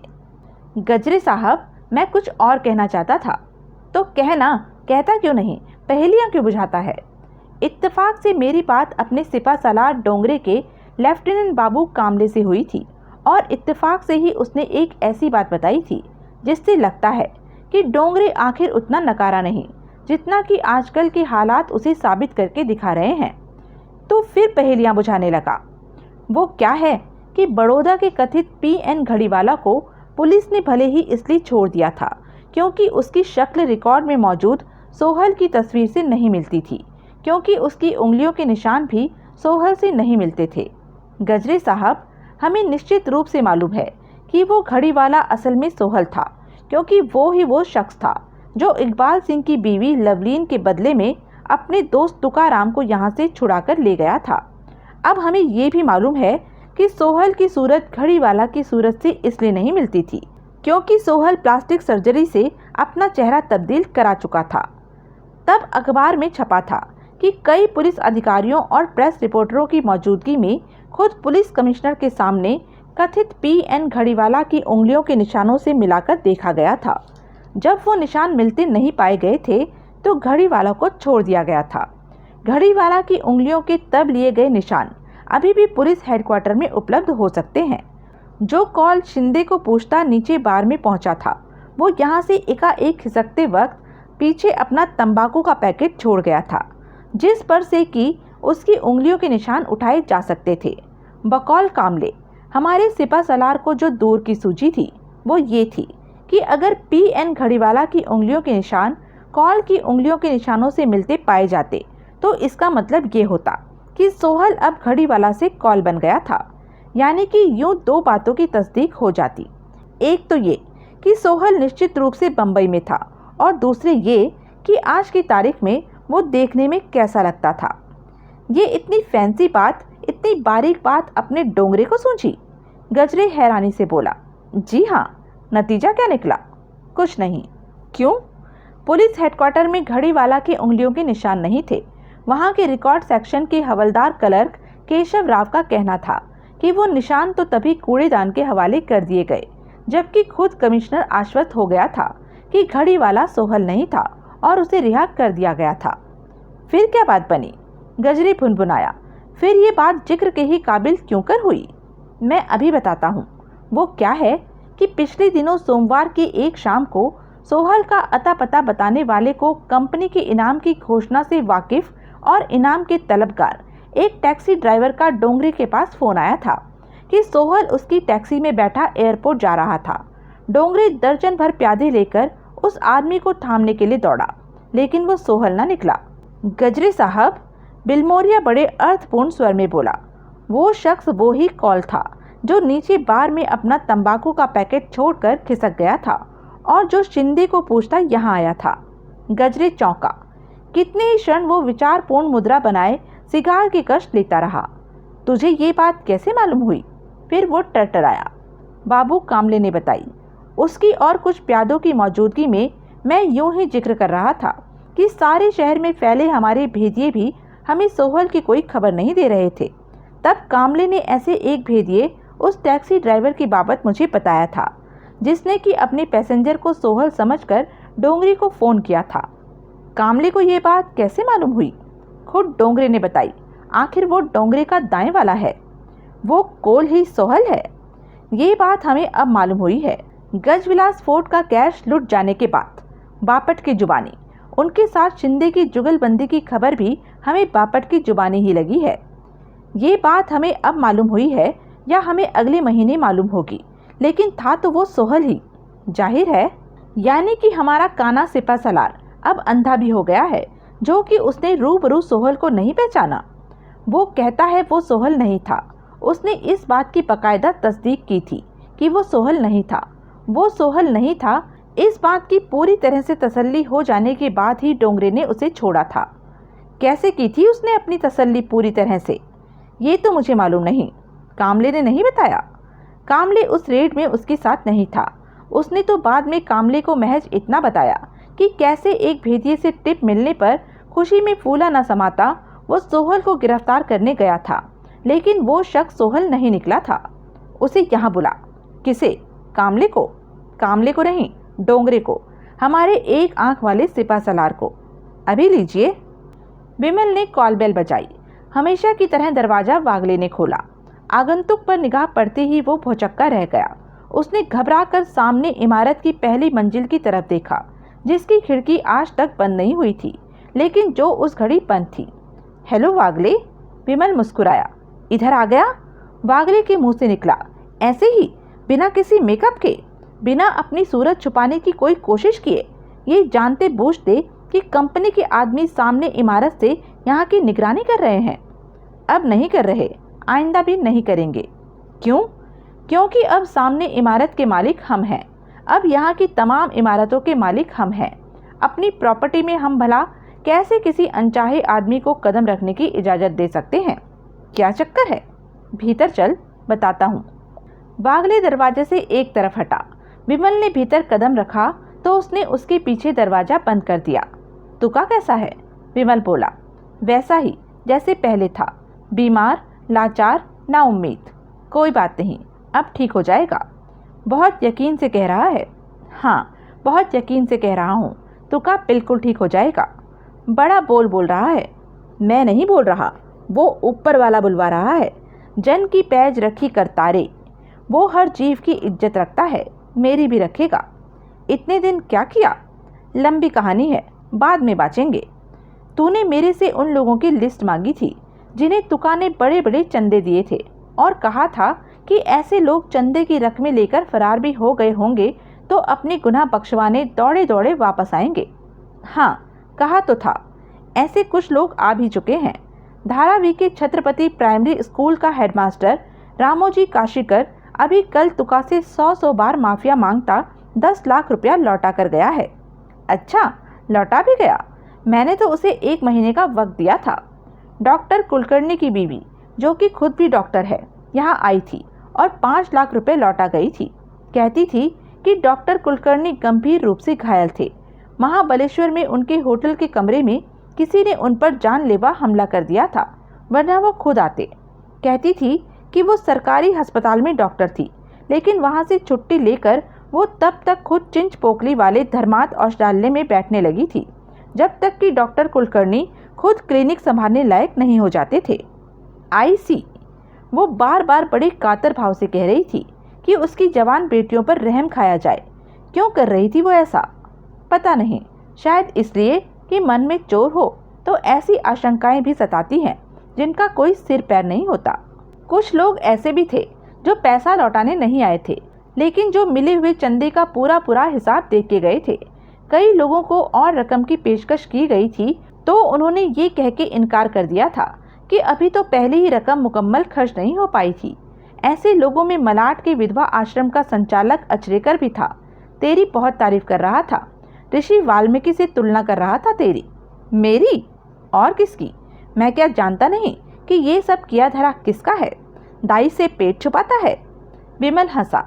Speaker 1: गजरे साहब, मैं कुछ और कहना चाहता था। तो कहना, कहता क्यों नहीं, पहेलियां क्यों बुझाता है? इत्तेफाक से मेरी बात अपने सिपा सलार डोंगरे के लेफ्टिनेंट बाबू कामले से हुई थी और इत्तेफाक से ही उसने एक ऐसी बात बताई थी जिससे लगता है कि डोंगरे आखिर उतना नकारा नहीं जितना कि आजकल के हालात उसे साबित करके दिखा रहे हैं। तो फिर पहेलियां बुझाने लगा। वो क्या है कि बड़ौदा के कथित पीएन घड़ीवाला को पुलिस ने भले ही इसलिए छोड़ दिया था क्योंकि उसकी शक्ल रिकॉर्ड में मौजूद सोहल की तस्वीर से नहीं मिलती थी, क्योंकि उसकी उंगलियों के निशान भी सोहल से नहीं मिलते थे। गजरे साहब, हमें निश्चित रूप से मालूम है कि वो घड़ीवाला असल में सोहल था, क्योंकि वो शख्स था जो इकबाल सिंह की बीवी लवलीन के बदले में अपने दोस्त तुकाराम को यहाँ से छुड़ाकर ले गया था। अब हमें ये भी मालूम है कि सोहल की सूरत घड़ीवाला की सूरत से इसलिए नहीं मिलती थी क्योंकि सोहल प्लास्टिक सर्जरी से अपना चेहरा तब्दील करा चुका था। तब अखबार में छपा था कि कई पुलिस अधिकारियों और प्रेस रिपोर्टरों की मौजूदगी में खुद पुलिस कमिश्नर के सामने कथित पीएन घड़ीवाला की उंगलियों के निशानों से मिलाकर देखा गया था। जब वो निशान मिलते नहीं पाए गए थे तो घड़ीवाला को छोड़ दिया गया था। घड़ीवाला की उंगलियों के तब लिए गए निशान अभी भी पुलिस हेडक्वार्टर में उपलब्ध हो सकते हैं। जो कॉल शिंदे को पूछता नीचे बार में पहुंचा था, वो यहाँ से एकाएक खिसकते वक्त पीछे अपना तंबाकू का पैकेट छोड़ गया था, जिस पर से कि उसकी उंगलियों के निशान उठाए जा सकते थे। बकौल कामले, हमारे सिपा सलार को जो दूर की सूझी थी वो ये थी कि अगर पीएन घड़ीवाला की उंगलियों के निशान कॉल की उंगलियों के निशानों से मिलते पाए जाते तो इसका मतलब ये होता कि सोहल अब घड़ीवाला से कॉल बन गया था। यानी कि यूं दो बातों की तस्दीक हो जाती। एक तो ये कि सोहल निश्चित रूप से बम्बई में था और दूसरे ये कि आज की तारीख में वो देखने में कैसा लगता था। ये इतनी फैंसी बात, इतनी बारीक बात अपने डोंगरे को सूझी? गजरे हैरानी से बोला। जी हाँ। नतीजा क्या निकला? कुछ नहीं। क्यों? पुलिस हेडक्वार्टर में घड़ीवाला की उंगलियों के निशान नहीं थे। वहाँ के रिकॉर्ड सेक्शन के हवलदार क्लर्क केशव राव का कहना था कि वो निशान तो तभी कूड़ेदान के हवाले कर दिए गए, जबकि खुद कमिश्नर आश्वस्त हो गया था कि घड़ीवाला सोहल नहीं था और उसे रिहा कर दिया गया था। फिर क्या बात बनी? गजरे भुनभुनाया। फिर ये बात जिक्र के ही काबिल क्यों कर हुई? मैं अभी बताता हूँ। वो क्या है कि पिछले दिनों सोमवार की एक शाम को सोहल का अता पता बताने वाले को कंपनी के इनाम की घोषणा से वाकिफ और इनाम के तलबगार एक टैक्सी ड्राइवर का डोंगरे के पास फोन आया था कि सोहल उसकी टैक्सी में बैठा एयरपोर्ट जा रहा था। डोंगरे दर्जन भर प्यादे लेकर उस आदमी को थामने के लिए दौड़ा, लेकिन वो सोहल न निकला। गजरे साहब, बिलमोरिया बड़े अर्थपूर्ण स्वर में बोला, वो शख्स वो ही कॉल था जो नीचे बार में अपना तंबाकू का पैकेट छोड़कर खिसक गया था और जो शिंदे को पूछता यहाँ आया था। गजरे चौंका। कितने ही क्षण वो विचारपूर्ण मुद्रा बनाए सिगार की कष्ट लेता रहा। तुझे ये बात कैसे मालूम हुई? फिर वो टरटराया। बाबू कामले ने बताई। उसकी और कुछ प्यादों की मौजूदगी में मैं यूं ही जिक्र कर रहा था कि सारे शहर में फैले हमारे भेदिए भी हमें सोहल की कोई खबर नहीं दे रहे थे। तब कामले ने ऐसे एक भेदिए उस टैक्सी ड्राइवर की बाबत मुझे बताया था जिसने कि अपने पैसेंजर को सोहल समझकर डोंगरे को फ़ोन किया था। कामले को ये बात कैसे मालूम हुई? खुद डोंगरे ने बताई। आखिर वो डोंगरे का दाएं वाला है, वो कोल ही सोहल है। ये बात हमें अब मालूम हुई है। गजविलास फोर्ट का कैश लुट जाने के बाद बापट की जुबानी, उनके साथ शिंदे की जुगलबंदी की खबर भी हमें बापट की जुबानी ही लगी है। ये बात हमें अब मालूम हुई है या हमें अगले महीने मालूम होगी, लेकिन था तो वो सोहल ही, जाहिर है। यानी कि हमारा काना सिपा सलार अब अंधा भी हो गया है, जो कि उसने रूबरू सोहल को नहीं पहचाना। वो कहता है वो सोहल नहीं था। उसने इस बात की बाकायदा तस्दीक की थी कि वो सोहल नहीं था। वो सोहल नहीं था इस बात की पूरी तरह से तसल्ली हो जाने के बाद ही डोंगरे ने उसे छोड़ा था। कैसे की थी उसने अपनी तसल्ली पूरी तरह से, ये तो मुझे मालूम नहीं। कामले ने नहीं बताया? कामले उस रेड में उसके साथ नहीं था। उसने तो बाद में कामले को महज इतना बताया कि कैसे एक भेदिए से टिप मिलने पर खुशी में फूला न समाता वो सोहल को गिरफ्तार करने गया था, लेकिन वो शख्स सोहल नहीं निकला था। उसे यहाँ बुला। किसे? कामले को? कामले को नहीं, डोंगरे को, हमारे एक आंख वाले सिपा सलार को। अभी लीजिए। विमल ने कॉल बेल बजाई। हमेशा की तरह दरवाजा वागले ने खोला। आगंतुक पर निगाह पड़ते ही वो भौचक्का रह गया। उसने घबराकर सामने इमारत की पहली मंजिल की तरफ देखा, जिसकी खिड़की आज तक बंद नहीं हुई थी, लेकिन जो उस घड़ी बंद थी। हेलो वागले, विमल मुस्कुराया। इधर आ गया? वागले के मुंह से निकला। ऐसे ही, बिना किसी मेकअप के, बिना अपनी सूरत छुपाने की कोई कोशिश किए, ये जानते बूझते कि कंपनी के आदमी सामने इमारत से यहाँ की निगरानी कर रहे हैं। अब नहीं कर रहे, आइंदा भी नहीं करेंगे। क्यों? क्योंकि अब सामने इमारत के मालिक हम हैं। अब यहाँ की तमाम इमारतों के मालिक हम हैं। अपनी प्रॉपर्टी में हम भला कैसे किसी अनचाहे आदमी को कदम रखने की इजाज़त दे सकते हैं? क्या चक्कर है? भीतर चल, बताता हूँ। वागले दरवाजे से एक तरफ हटा। विमल ने भीतर कदम रखा तो उसने उसके पीछे दरवाजा बंद कर दिया। तुका कैसा है? विमल बोला। वैसा ही जैसे पहले था, बीमार, लाचार, नाउम्मीद। कोई बात नहीं, अब ठीक हो जाएगा। बहुत यकीन से कह रहा है? हाँ, बहुत यकीन से कह रहा हूँ। तुका बिल्कुल ठीक हो जाएगा। बड़ा बोल रहा है। मैं नहीं बोल रहा, वो ऊपर वाला बुलवा रहा है। जन की पैज रखी करतारे। वो हर जीव की इज्जत रखता है, मेरी भी रखेगा। इतने दिन क्या किया? लंबी कहानी है, बाद में बाँचेंगे। तूने मेरे से उन लोगों की लिस्ट मांगी थी जिन्हें तुका ने बड़े बड़े चंदे दिए थे, और कहा था कि ऐसे लोग चंदे की रकमें लेकर फरार भी हो गए होंगे तो अपने गुनाह बख्शवाने दौड़े दौड़े वापस आएंगे। हाँ, कहा तो था। ऐसे कुछ लोग आ भी चुके हैं। धारावी के छत्रपति प्राइमरी स्कूल का हेडमास्टर रामोजी काशीकर अभी कल तुका से 100 बार माफिया मांगता 10 लाख रुपया लौटा कर गया है। अच्छा, लौटा भी गया? मैंने तो उसे 1 महीने का वक्त दिया था। डॉक्टर कुलकर्णी की बीवी, जो कि खुद भी डॉक्टर है, यहाँ आई थी और 5 लाख रुपए लौटा गई थी। कहती थी कि डॉक्टर कुलकर्णी गंभीर रूप से घायल थे। महाबलेश्वर में उनके होटल के कमरे में किसी ने उन पर जानलेवा हमला कर दिया था, वरना वो खुद आते। कहती थी कि वो सरकारी अस्पताल में डॉक्टर थी, लेकिन वहाँ से छुट्टी लेकर वो तब तक खुद चिंच पोकली वाले धर्मात औषधालय में बैठने लगी थी, जब तक कि डॉक्टर कुलकर्णी खुद क्लिनिक संभालने लायक नहीं हो जाते थे। आईसी, वो बार बार बड़े कातर भाव से कह रही थी कि उसकी जवान बेटियों पर रहम खाया जाए। क्यों कर रही थी वो ऐसा? पता नहीं, शायद इसलिए कि मन में चोर हो तो ऐसी आशंकाएं भी सताती हैं जिनका कोई सिर पैर नहीं होता। कुछ लोग ऐसे भी थे जो पैसा लौटाने नहीं आए थे, लेकिन जो मिले हुए चंदे का पूरा हिसाब देख के गए थे। कई लोगों को और रकम की पेशकश की गई थी तो उन्होंने ये कह के इनकार कर दिया था कि अभी तो पहले ही रकम मुकम्मल खर्च नहीं हो पाई थी। ऐसे लोगों में मलाड के विधवा आश्रम का संचालक अचरेकर भी था। तेरी बहुत तारीफ कर रहा था। ऋषि वाल्मीकि से तुलना कर रहा था तेरी। मेरी? और किसकी? मैं क्या जानता नहीं कि ये सब किया धरा किसका है? दाई से पेट छुपाता है। विमल हंसा।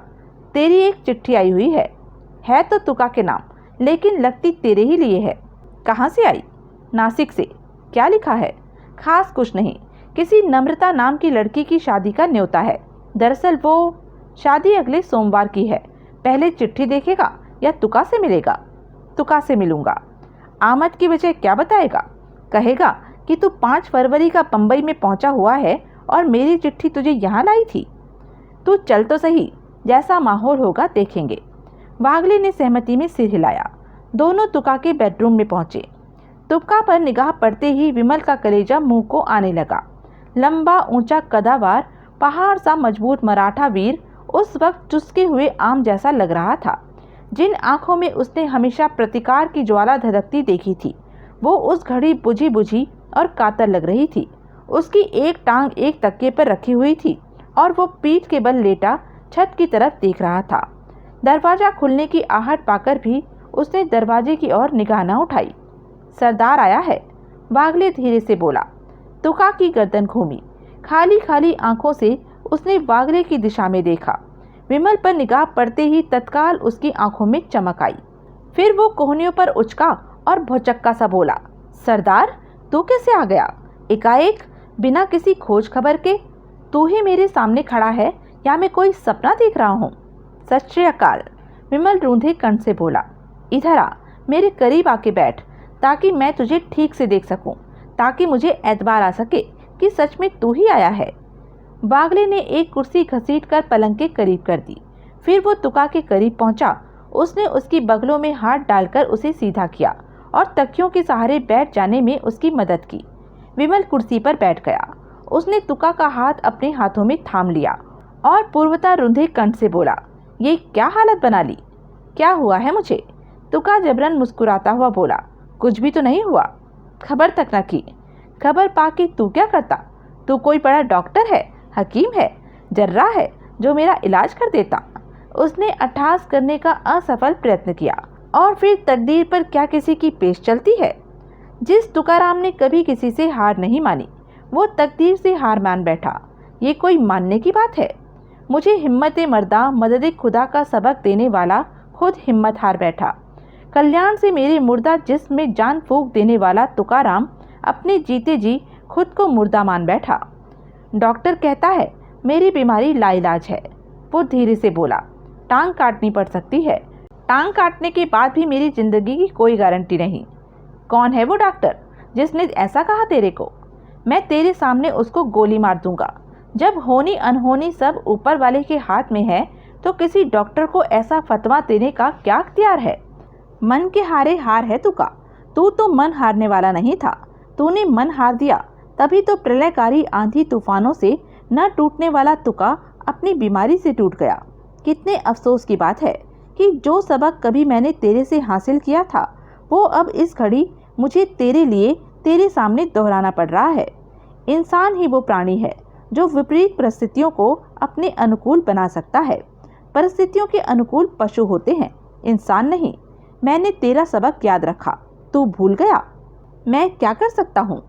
Speaker 1: तेरी एक चिट्ठी आई हुई है तो तुका के नाम, लेकिन लगती तेरे ही लिए है। कहाँ से आई? नासिक से। क्या लिखा है? खास कुछ नहीं, किसी नम्रता नाम की लड़की की शादी का न्योता है। दरअसल वो शादी अगले सोमवार की है। पहले चिट्ठी देखेगा या तुका से मिलेगा? तुका से मिलूंगा। आमद की वजह क्या बताएगा? कहेगा कि तू 5 फरवरी का बम्बई में पहुंचा हुआ है और मेरी चिट्ठी तुझे यहाँ लाई थी। तू चल तो सही, जैसा माहौल होगा देखेंगे। वागले ने सहमति में सिर हिलाया। दोनों तुका के बेडरूम में पहुंचे। तुका पर निगाह पड़ते ही विमल का कलेजा मुंह को आने लगा। लंबा ऊंचा कदावार पहाड़ सा मजबूत मराठा वीर उस वक्त चुसके हुए आम जैसा लग रहा था। जिन आंखों में उसने हमेशा प्रतिकार की ज्वाला धधकती देखी थी, वो उस घड़ी बुझी बुझी और कातर लग रही थी। उसकी एक टांग एक तकिए पर रखी हुई थी और वो पीठ के बल लेटा छत की तरफ देख रहा था। दरवाजा खुलने की आहट पाकर भी उसने दरवाजे की ओर निगाह न उठाई। सरदार आया है, वागले धीरे से बोला। तुका की गर्दन घूमी। खाली खाली आंखों से उसने वागले की दिशा में देखा। विमल पर निगाह पड़ते ही तत्काल उसकी आंखों में चमक आई। फिर वो कोहनियों पर उचका और भौचक्का सा बोला, सरदार तू कैसे आ गया? एकाएक, बिना किसी खोज खबर के? तू ही मेरे सामने खड़ा है या मैं कोई सपना देख रहा हूँ? सत श्री अकाल, विमल रूंधे कंठ से बोला। इधर आ, मेरे करीब आके बैठ ताकि मैं तुझे ठीक से देख सकूं, ताकि मुझे एतबार आ सके कि सच में तू ही आया है। वागले ने एक कुर्सी घसीटकर पलंग के करीब कर दी। फिर वो तुका के करीब पहुंचा। उसने उसकी बगलों में हाथ डालकर उसे सीधा किया और तकियों के सहारे बैठ जाने में उसकी मदद की। विमल कुर्सी पर बैठ गया। उसने तुका का हाथ अपने हाथों में थाम लिया और पूर्वता रुंधे कंठ से बोला, ये क्या हालत बना ली? क्या हुआ है मुझे? तुका जबरन मुस्कुराता हुआ बोला, कुछ भी तो नहीं हुआ। खबर तक न की। खबर पाके तू क्या करता? तू कोई बड़ा डॉक्टर है, हकीम है, जर्रा है जो मेरा इलाज कर देता? उसने अट्ठास करने का असफल प्रयत्न किया। और फिर तकदीर पर क्या किसी की पेश चलती है? जिस तुकाराम ने कभी किसी से हार नहीं मानी, वो तकदीर से हार मान बैठा। ये कोई मानने की बात है? मुझे हिम्मत मर्दा मदद खुदा का सबक देने वाला खुद हिम्मत हार बैठा। कल्याण से मेरे मुर्दा जिस्म में जान फूंक देने वाला तुकाराम अपने जीते जी खुद को मुर्दा मान बैठा। डॉक्टर कहता है मेरी बीमारी लाइलाज है, वो धीरे से बोला। टांग काटनी पड़ सकती है। टांग काटने के बाद भी मेरी जिंदगी की कोई गारंटी नहीं। कौन है वो डॉक्टर जिसने ऐसा कहा तेरे को? मैं तेरे सामने उसको गोली मार दूंगा। जब होनी अनहोनी सब ऊपर वाले के हाथ में है तो किसी डॉक्टर को ऐसा फतवा देने का क्या अख्तियार है? मन के हारे हार है तुका। तू तो मन हारने वाला नहीं था। तूने मन हार दिया, तभी तो प्रलयकारी आंधी तूफानों से न टूटने वाला तुका अपनी बीमारी से टूट गया। कितने अफसोस की बात है कि जो सबक कभी मैंने तेरे से हासिल किया था वो अब इस घड़ी मुझे तेरे लिए तेरे सामने दोहराना पड़ रहा है। इंसान ही वो प्राणी है जो विपरीत परिस्थितियों को अपने अनुकूल बना सकता है। परिस्थितियों के अनुकूल पशु होते हैं, इंसान नहीं। मैंने तेरा सबक याद रखा, तू भूल गया। मैं क्या कर सकता हूँ?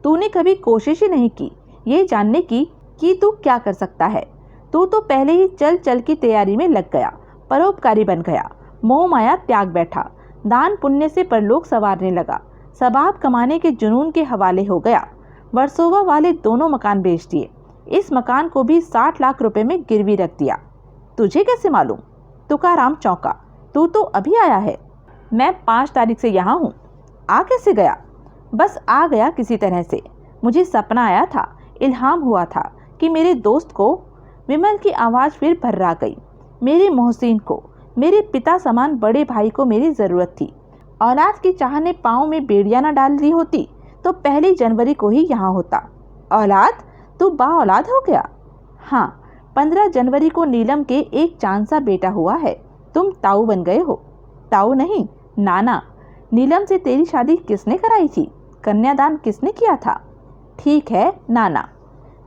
Speaker 1: तूने कभी कोशिश ही नहीं की ये जानने की कि तू क्या कर सकता है। तू तो पहले ही चल चल की तैयारी में लग गया, परोपकारी बन गया, मोह माया त्याग बैठा, दान पुण्य से परलोक संवारने लगा, सबाब कमाने के जुनून के हवाले हो गया। वर्सोवा वाले दोनों मकान बेच दिए, इस मकान को भी 60 लाख रुपए में गिरवी रख दिया। तुझे कैसे मालूम? तुकाराम चौंका। तू तो अभी आया है। मैं 5 तारीख से यहाँ हूँ। आ कैसे गया? बस आ गया किसी तरह से। मुझे सपना आया था, इल्हाम हुआ था कि मेरे दोस्त को। विमल की आवाज़ फिर भर्रा गई। मेरे मोहसिन को, मेरे पिता समान बड़े भाई को मेरी ज़रूरत थी। औलाद की चाह ने पाँव में बेड़ियाँ न डाल दी होती तो 1 जनवरी को ही यहाँ होता। औलाद? तू बा औलाद हो गया? हाँ, 15 जनवरी को नीलम के एक चांद सा बेटा हुआ है। तुम ताऊ बन गए हो। ताऊ नहीं, नाना। नीलम से तेरी शादी किसने कराई थी? कन्यादान किसने किया था? ठीक है, नाना।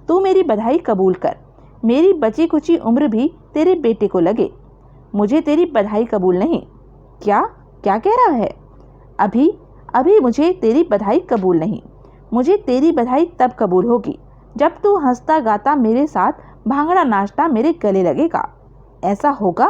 Speaker 1: तू मेरी बधाई कबूल कर। मेरी बची कुची उम्र भी तेरे बेटे को लगे। मुझे तेरी बधाई कबूल नहीं। क्या क्या कह रहा है? अभी मुझे तेरी बधाई कबूल नहीं। मुझे तेरी बधाई तब कबूल होगी जब तू हंसता गाता मेरे साथ भांगड़ा नाचता मेरे गले लगेगा। ऐसा होगा?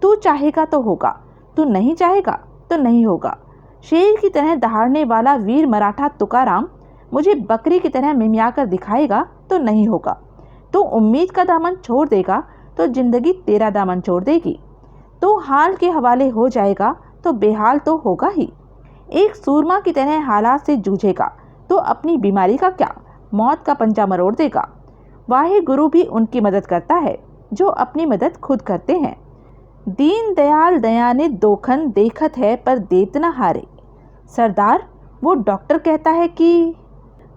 Speaker 1: तू चाहेगा तो होगा, तू नहीं चाहेगा तो नहीं होगा। शेर की तरह दहाड़ने वाला वीर मराठा तुकाराम मुझे बकरी की तरह मिमिया कर दिखाएगा तो नहीं होगा। तू उम्मीद का दामन छोड़ देगा तो जिंदगी तेरा दामन छोड़ देगी। तो हाल के हवाले हो जाएगा तो बेहाल तो होगा ही। एक सूरमा की तरह हालात से जूझेगा तो अपनी बीमारी का क्या, मौत का पंजा मरोड़ देगा। वाहे गुरु भी उनकी मदद करता है जो अपनी मदद खुद करते हैं। दीन दयाल दया ने दोखन देखत है पर देत न हारे। सरदार, वो डॉक्टर कहता है कि...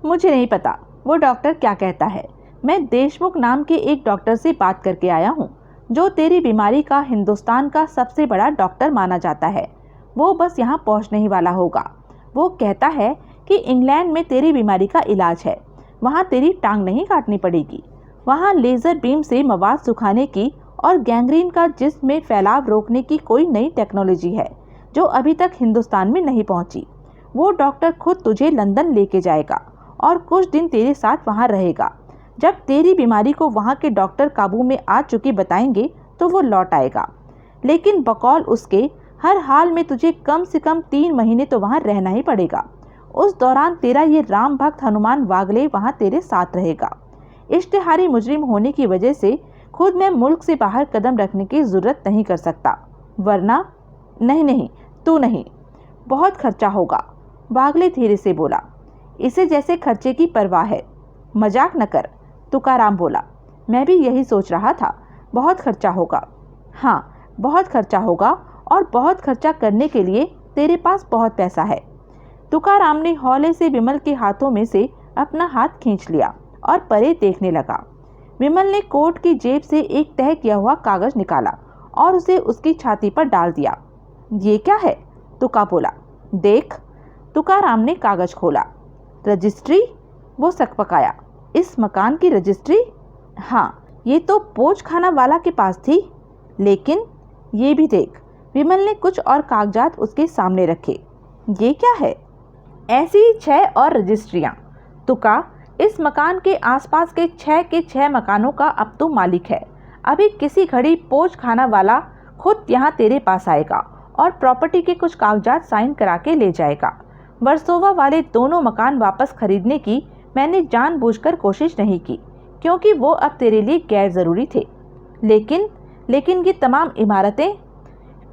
Speaker 1: मुझे नहीं पता वो डॉक्टर क्या कहता है। मैं देशमुख नाम के एक डॉक्टर से बात करके आया हूँ जो तेरी बीमारी का हिंदुस्तान का सबसे बड़ा डॉक्टर माना जाता है। वो बस यहाँ पहुँचने ही वाला होगा। वो कहता है कि इंग्लैंड में तेरी बीमारी का इलाज है। वहाँ तेरी टांग नहीं काटनी पड़ेगी। वहाँ लेज़र बीम से मवाद सुखाने की और गैंग्रीन का जिस्म में फैलाव रोकने की कोई नई टेक्नोलॉजी है जो अभी तक हिंदुस्तान में नहीं पहुंची। वो डॉक्टर खुद तुझे लंदन लेके जाएगा और कुछ दिन तेरे साथ वहां रहेगा। जब तेरी बीमारी को वहां के डॉक्टर काबू में आ चुकी बताएंगे तो वो लौट आएगा, लेकिन बकौल उसके हर हाल में तुझे कम से कम 3 महीने तो वहां रहना ही पड़ेगा। उस दौरान तेरा ये राम भक्त हनुमान वागले वहां तेरे साथ रहेगा। इश्तिहारी मुजरिम होने की वजह से खुद मैं मुल्क से बाहर कदम रखने की जरूरत नहीं कर सकता, वरना नहीं तू नहीं, बहुत खर्चा होगा। वागले धीरे से बोला। इसे जैसे खर्चे की परवाह है। मजाक न कर, तुकाराम बोला। मैं भी यही सोच रहा था, बहुत खर्चा होगा। हाँ, बहुत खर्चा होगा, और बहुत खर्चा करने के लिए तेरे पास बहुत पैसा है। तुकाराम ने हौले से विमल के हाथों में से अपना हाथ खींच लिया और परे देखने लगा। विमल ने कोट की जेब से एक तह किया हुआ कागज निकाला और उसे उसकी छाती पर डाल दिया। ये क्या है? तुका बोला। देख। तुकाराम ने कागज खोला। रजिस्ट्री? वो सकपकाया। इस मकान की रजिस्ट्री? हाँ, ये तो पोच खाना वाला के पास थी, लेकिन ये भी देख। विमल ने कुछ और कागजात उसके सामने रखे। ये क्या है? ऐसी 6 और रजिस्ट्रियाँ। तुका, इस मकान के आसपास के 6 मकानों का अब तू मालिक है। अभी किसी घड़ी पोच खाना वाला खुद यहाँ तेरे पास आएगा और प्रॉपर्टी के कुछ कागजात साइन करा के ले जाएगा। वर्सोवा वाले दोनों मकान वापस खरीदने की मैंने जानबूझकर कोशिश नहीं की, क्योंकि वो अब तेरे लिए गैर ज़रूरी थे। लेकिन ये तमाम इमारतें?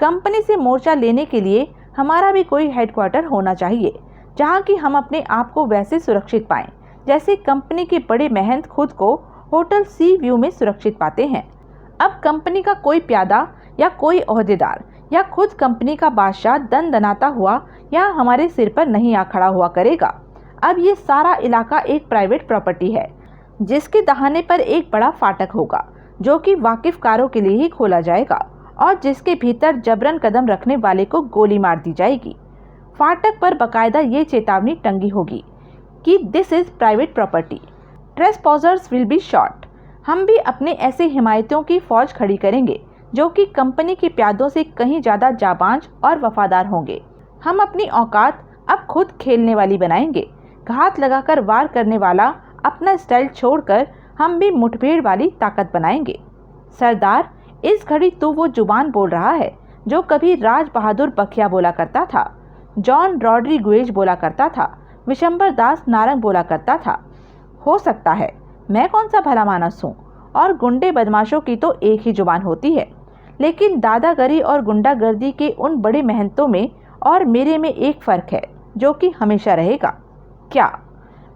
Speaker 1: कंपनी से मोर्चा लेने के लिए हमारा भी कोई हेडक्वार्टर होना चाहिए, जहाँ की हम अपने आप को वैसे सुरक्षित पाएं जैसे कंपनी के बड़े महंत खुद को होटल सी व्यू में सुरक्षित पाते हैं। अब कंपनी का कोई प्यादा या कोई ओहदेदार या खुद कंपनी का बादशाह दनाता हुआ यहाँ हमारे सिर पर नहीं आ खड़ा हुआ करेगा। अब ये सारा इलाका एक प्राइवेट प्रॉपर्टी है, जिसके दहाने पर एक बड़ा फाटक होगा जो कि वाकिफकारों के लिए ही खोला जाएगा और जिसके भीतर जबरन कदम रखने वाले को गोली मार दी जाएगी। फाटक पर बकायदा ये चेतावनी टंगी होगी कि this is private property, trespassers will be shot. हम भी अपने ऐसे हिमायतियों की फौज खड़ी करेंगे जो कि कंपनी के प्यादों से कहीं ज़्यादा जाबांज और वफादार होंगे। हम अपनी औकात अब खुद खेलने वाली बनाएंगे। घात लगाकर वार करने वाला अपना स्टाइल छोड़कर हम भी मुठभेड़ वाली ताकत बनाएंगे। सरदार, इस घड़ी तो वो जुबान बोल रहा है जो कभी राज बहादुर बखिया बोला करता था, जॉन रॉड्रीगुएज बोला करता था, विशंबर दास नारंग बोला करता था। हो सकता है, मैं कौन सा भला मानस हूँ, और गुंडे बदमाशों की तो एक ही जुबान होती है। लेकिन दादागिरी और गुंडागर्दी के उन बड़े महंतों में और मेरे में एक फ़र्क है जो कि हमेशा रहेगा। क्या?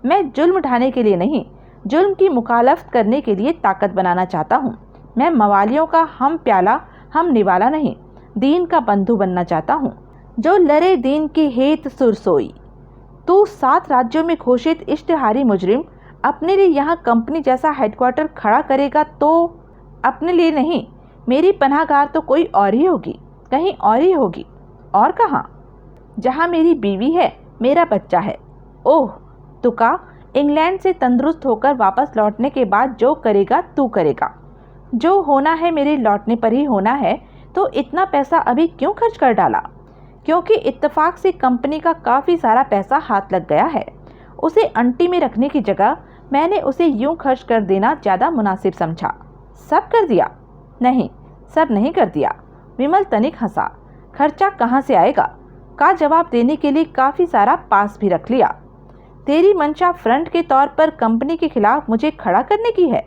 Speaker 1: मैं जुल्म ढाने के लिए नहीं, जुल्म की मुखालफत करने के लिए ताकत बनाना चाहता हूँ। मैं मवालियों का हम प्याला हम निवाला नहीं, दीन का बंधु बनना चाहता हूँ जो लड़े दीन के हेत सुरसोई। तू 7 राज्यों में घोषित इश्तिहारी मुजरिम अपने लिए यहाँ कंपनी जैसा हेडक्वार्टर खड़ा करेगा तो अपने लिए नहीं, मेरी पनाहगार तो कोई और ही होगी, कहीं और ही होगी। और कहाँ? जहाँ मेरी बीवी है, मेरा बच्चा है। ओह तुका, इंग्लैंड से तंदुरुस्त होकर वापस लौटने के बाद जो करेगा तू करेगा। जो होना है मेरे लौटने पर ही होना है, तो इतना पैसा अभी क्यों खर्च कर डाला? क्योंकि इत्तेफाक से कंपनी का काफ़ी सारा पैसा हाथ लग गया है। उसे अंटी में रखने की जगह मैंने उसे यूं खर्च कर देना ज़्यादा मुनासिब समझा। सब कर दिया? नहीं, सब नहीं कर दिया। विमल तनिक हंसा। खर्चा कहाँ से आएगा का जवाब देने के लिए काफ़ी सारा पास भी रख लिया। तेरी मंशा फ्रंट के तौर पर कंपनी के खिलाफ मुझे खड़ा करने की है।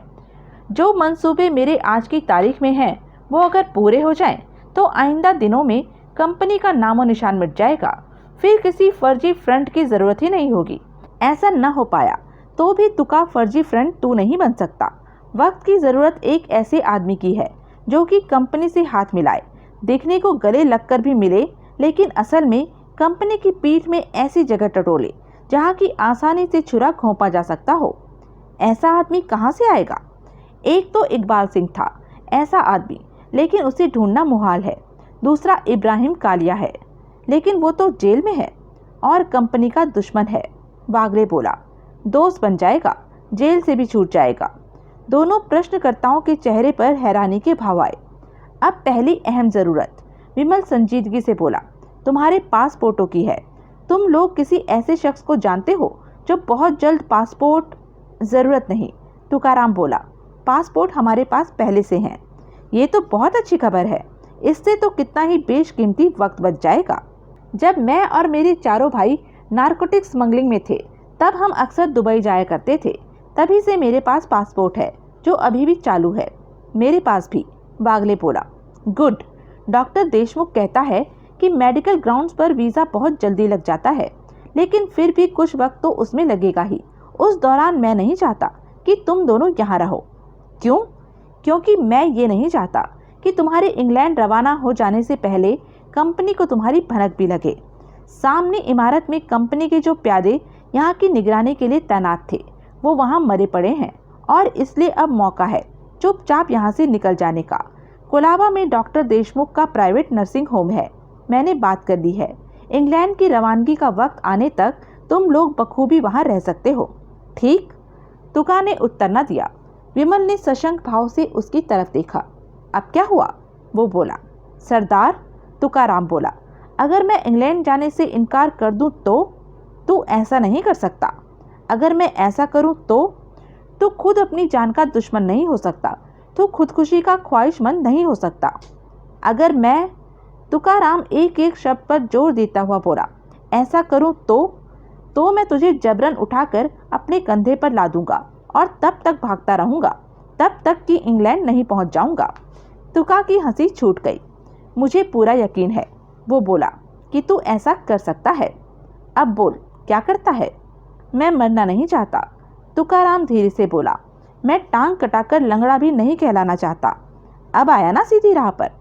Speaker 1: जो मंसूबे मेरे आज की तारीख में हैं वो अगर पूरे हो जाएं तो आइंदा दिनों में कंपनी का नामो निशान मिट जाएगा। फिर किसी फर्जी फ्रंट की ज़रूरत ही नहीं होगी। ऐसा न हो पाया तो भी तुका फर्जी फ्रंट तू नहीं बन सकता। वक्त की ज़रूरत एक ऐसे आदमी की है जो कि कंपनी से हाथ मिलाए, देखने को गले लगकर भी मिले, लेकिन असल में कंपनी की पीठ में ऐसी जगह टटोले जहाँ की आसानी से छुरा घोंपा जा सकता हो। ऐसा आदमी कहाँ से आएगा? एक तो इकबाल सिंह था ऐसा आदमी, लेकिन उसे ढूंढना मुहाल है। दूसरा इब्राहिम कालिया है, लेकिन वो तो जेल में है और कंपनी का दुश्मन है। वागले बोला। दोस्त बन जाएगा, जेल से भी छूट जाएगा। दोनों प्रश्नकर्ताओं के चेहरे पर हैरानी के भाव आए। अब पहली अहम जरूरत, विमल संजीदगी से बोला, तुम्हारे पासपोर्टों की है। तुम लोग किसी ऐसे शख्स को जानते हो जो बहुत जल्द पासपोर्ट? जरूरत नहीं, तुकाराम बोला, पासपोर्ट हमारे पास पहले से हैं। ये तो बहुत अच्छी खबर है, इससे तो कितना ही बेशकीमती वक्त बच जाएगा। जब मैं और मेरे चारों भाई नारकोटिक स्मगलिंग में थे तब हम अक्सर दुबई जाया करते थे। तभी से मेरे पास पासपोर्ट है जो अभी भी चालू है। मेरे पास भी, बागले बोला। गुड। डॉक्टर देशमुख कहता है कि मेडिकल ग्राउंड्स पर वीज़ा बहुत जल्दी लग जाता है, लेकिन फिर भी कुछ वक्त तो उसमें लगेगा ही। उस दौरान मैं नहीं चाहता कि तुम दोनों यहाँ रहो। क्यों? क्योंकि मैं ये नहीं चाहता कि तुम्हारे इंग्लैंड रवाना हो जाने से पहले कंपनी को तुम्हारी भनक भी लगे। सामने इमारत में कंपनी के जो प्यादे यहाँ की निगरानी के लिए तैनात थे वो वहाँ मरे पड़े हैं और इसलिए अब मौका है चुपचाप यहाँ से निकल जाने का। कोलाबा में डॉक्टर देशमुख का प्राइवेट नर्सिंग होम है, मैंने बात कर ली है। इंग्लैंड की रवानगी का वक्त आने तक तुम लोग बखूबी वहाँ रह सकते हो, ठीक? तुका ने उत्तर न दिया। विमल ने सशंक भाव से उसकी तरफ देखा। अब क्या हुआ? वो बोला। सरदार, तुकाराम बोला, अगर मैं इंग्लैंड जाने से इनकार कर दूं तो? तू ऐसा नहीं कर सकता। अगर मैं ऐसा करूं तो खुद अपनी जान का दुश्मन नहीं हो सकता, तो खुदकुशी का ख्वाहिशमंद नहीं हो सकता। अगर मैं, तुकाराम एक एक शब्द पर जोर देता हुआ बोला, ऐसा करूं तो मैं तुझे जबरन उठाकर अपने कंधे पर ला दूंगा और तब तक भागता रहूंगा, तब तक कि इंग्लैंड नहीं पहुंच जाऊंगा। तुका की हंसी छूट गई। मुझे पूरा यकीन है, वो बोला, कि तू ऐसा कर सकता है। अब बोल, क्या करता है? मैं मरना नहीं चाहता, तुकाराम धीरे से बोला। मैं टांग कटाकर लंगड़ा भी नहीं कहलाना चाहता। अब आया ना सीधी राह पर।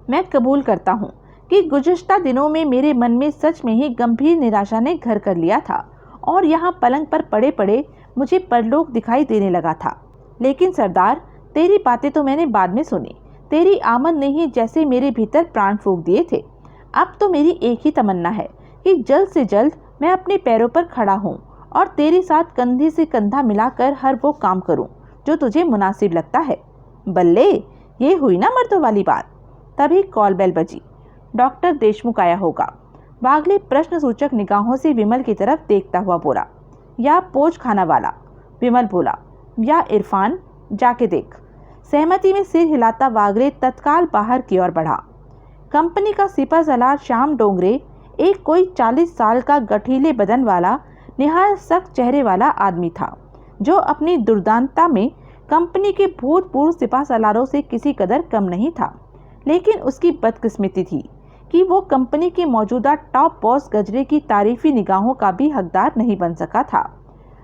Speaker 1: मैं कबूल करता हूँ कि गुज़िश्ता दिनों में मेरे मन में सच में ही गंभीर निराशा ने घर कर लिया था और यहाँ पलंग पर पड़े पड़े मुझे परलोक दिखाई देने लगा था। लेकिन सरदार, तेरी बातें तो मैंने बाद में सुनी। तेरी आमद ने ही जैसे मेरे भीतर प्राण फूंक दिए थे। अब तो मेरी एक ही तमन्ना है कि जल्द से जल्द मैं अपने पैरों पर खड़ा हूँ और तेरे साथ कंधे से कंधा मिलाकर हर वो काम करूँ जो तुझे मुनासिब लगता है। बल्ले, ये हुई ना मर्दों वाली बात। तभी कॉल बेल बजी। डॉक्टर देशमुख आया होगा। बागले प्रश्न सूचक निगाहों से विमल की तरफ देखता हुआ बोला। या पोच खाना वाला, विमल बोला। या इरफान, जाके देख। सहमति में सिर हिलाता वागले तत्काल बाहर की ओर बढ़ा। कंपनी का सिपा सलार श्याम डोंगरे एक कोई 40 साल का गठीले बदन वाला निहायत सख्त चेहरे वाला आदमी था, जो अपनी दुर्दांतता में कंपनी के भूतपूर्व सिपा सलारों से किसी कदर कम नहीं था। लेकिन उसकी बदकिस्मती थी कि वो कंपनी के मौजूदा टॉप बॉस गजरे की तारीफी निगाहों का भी हकदार नहीं बन सका था।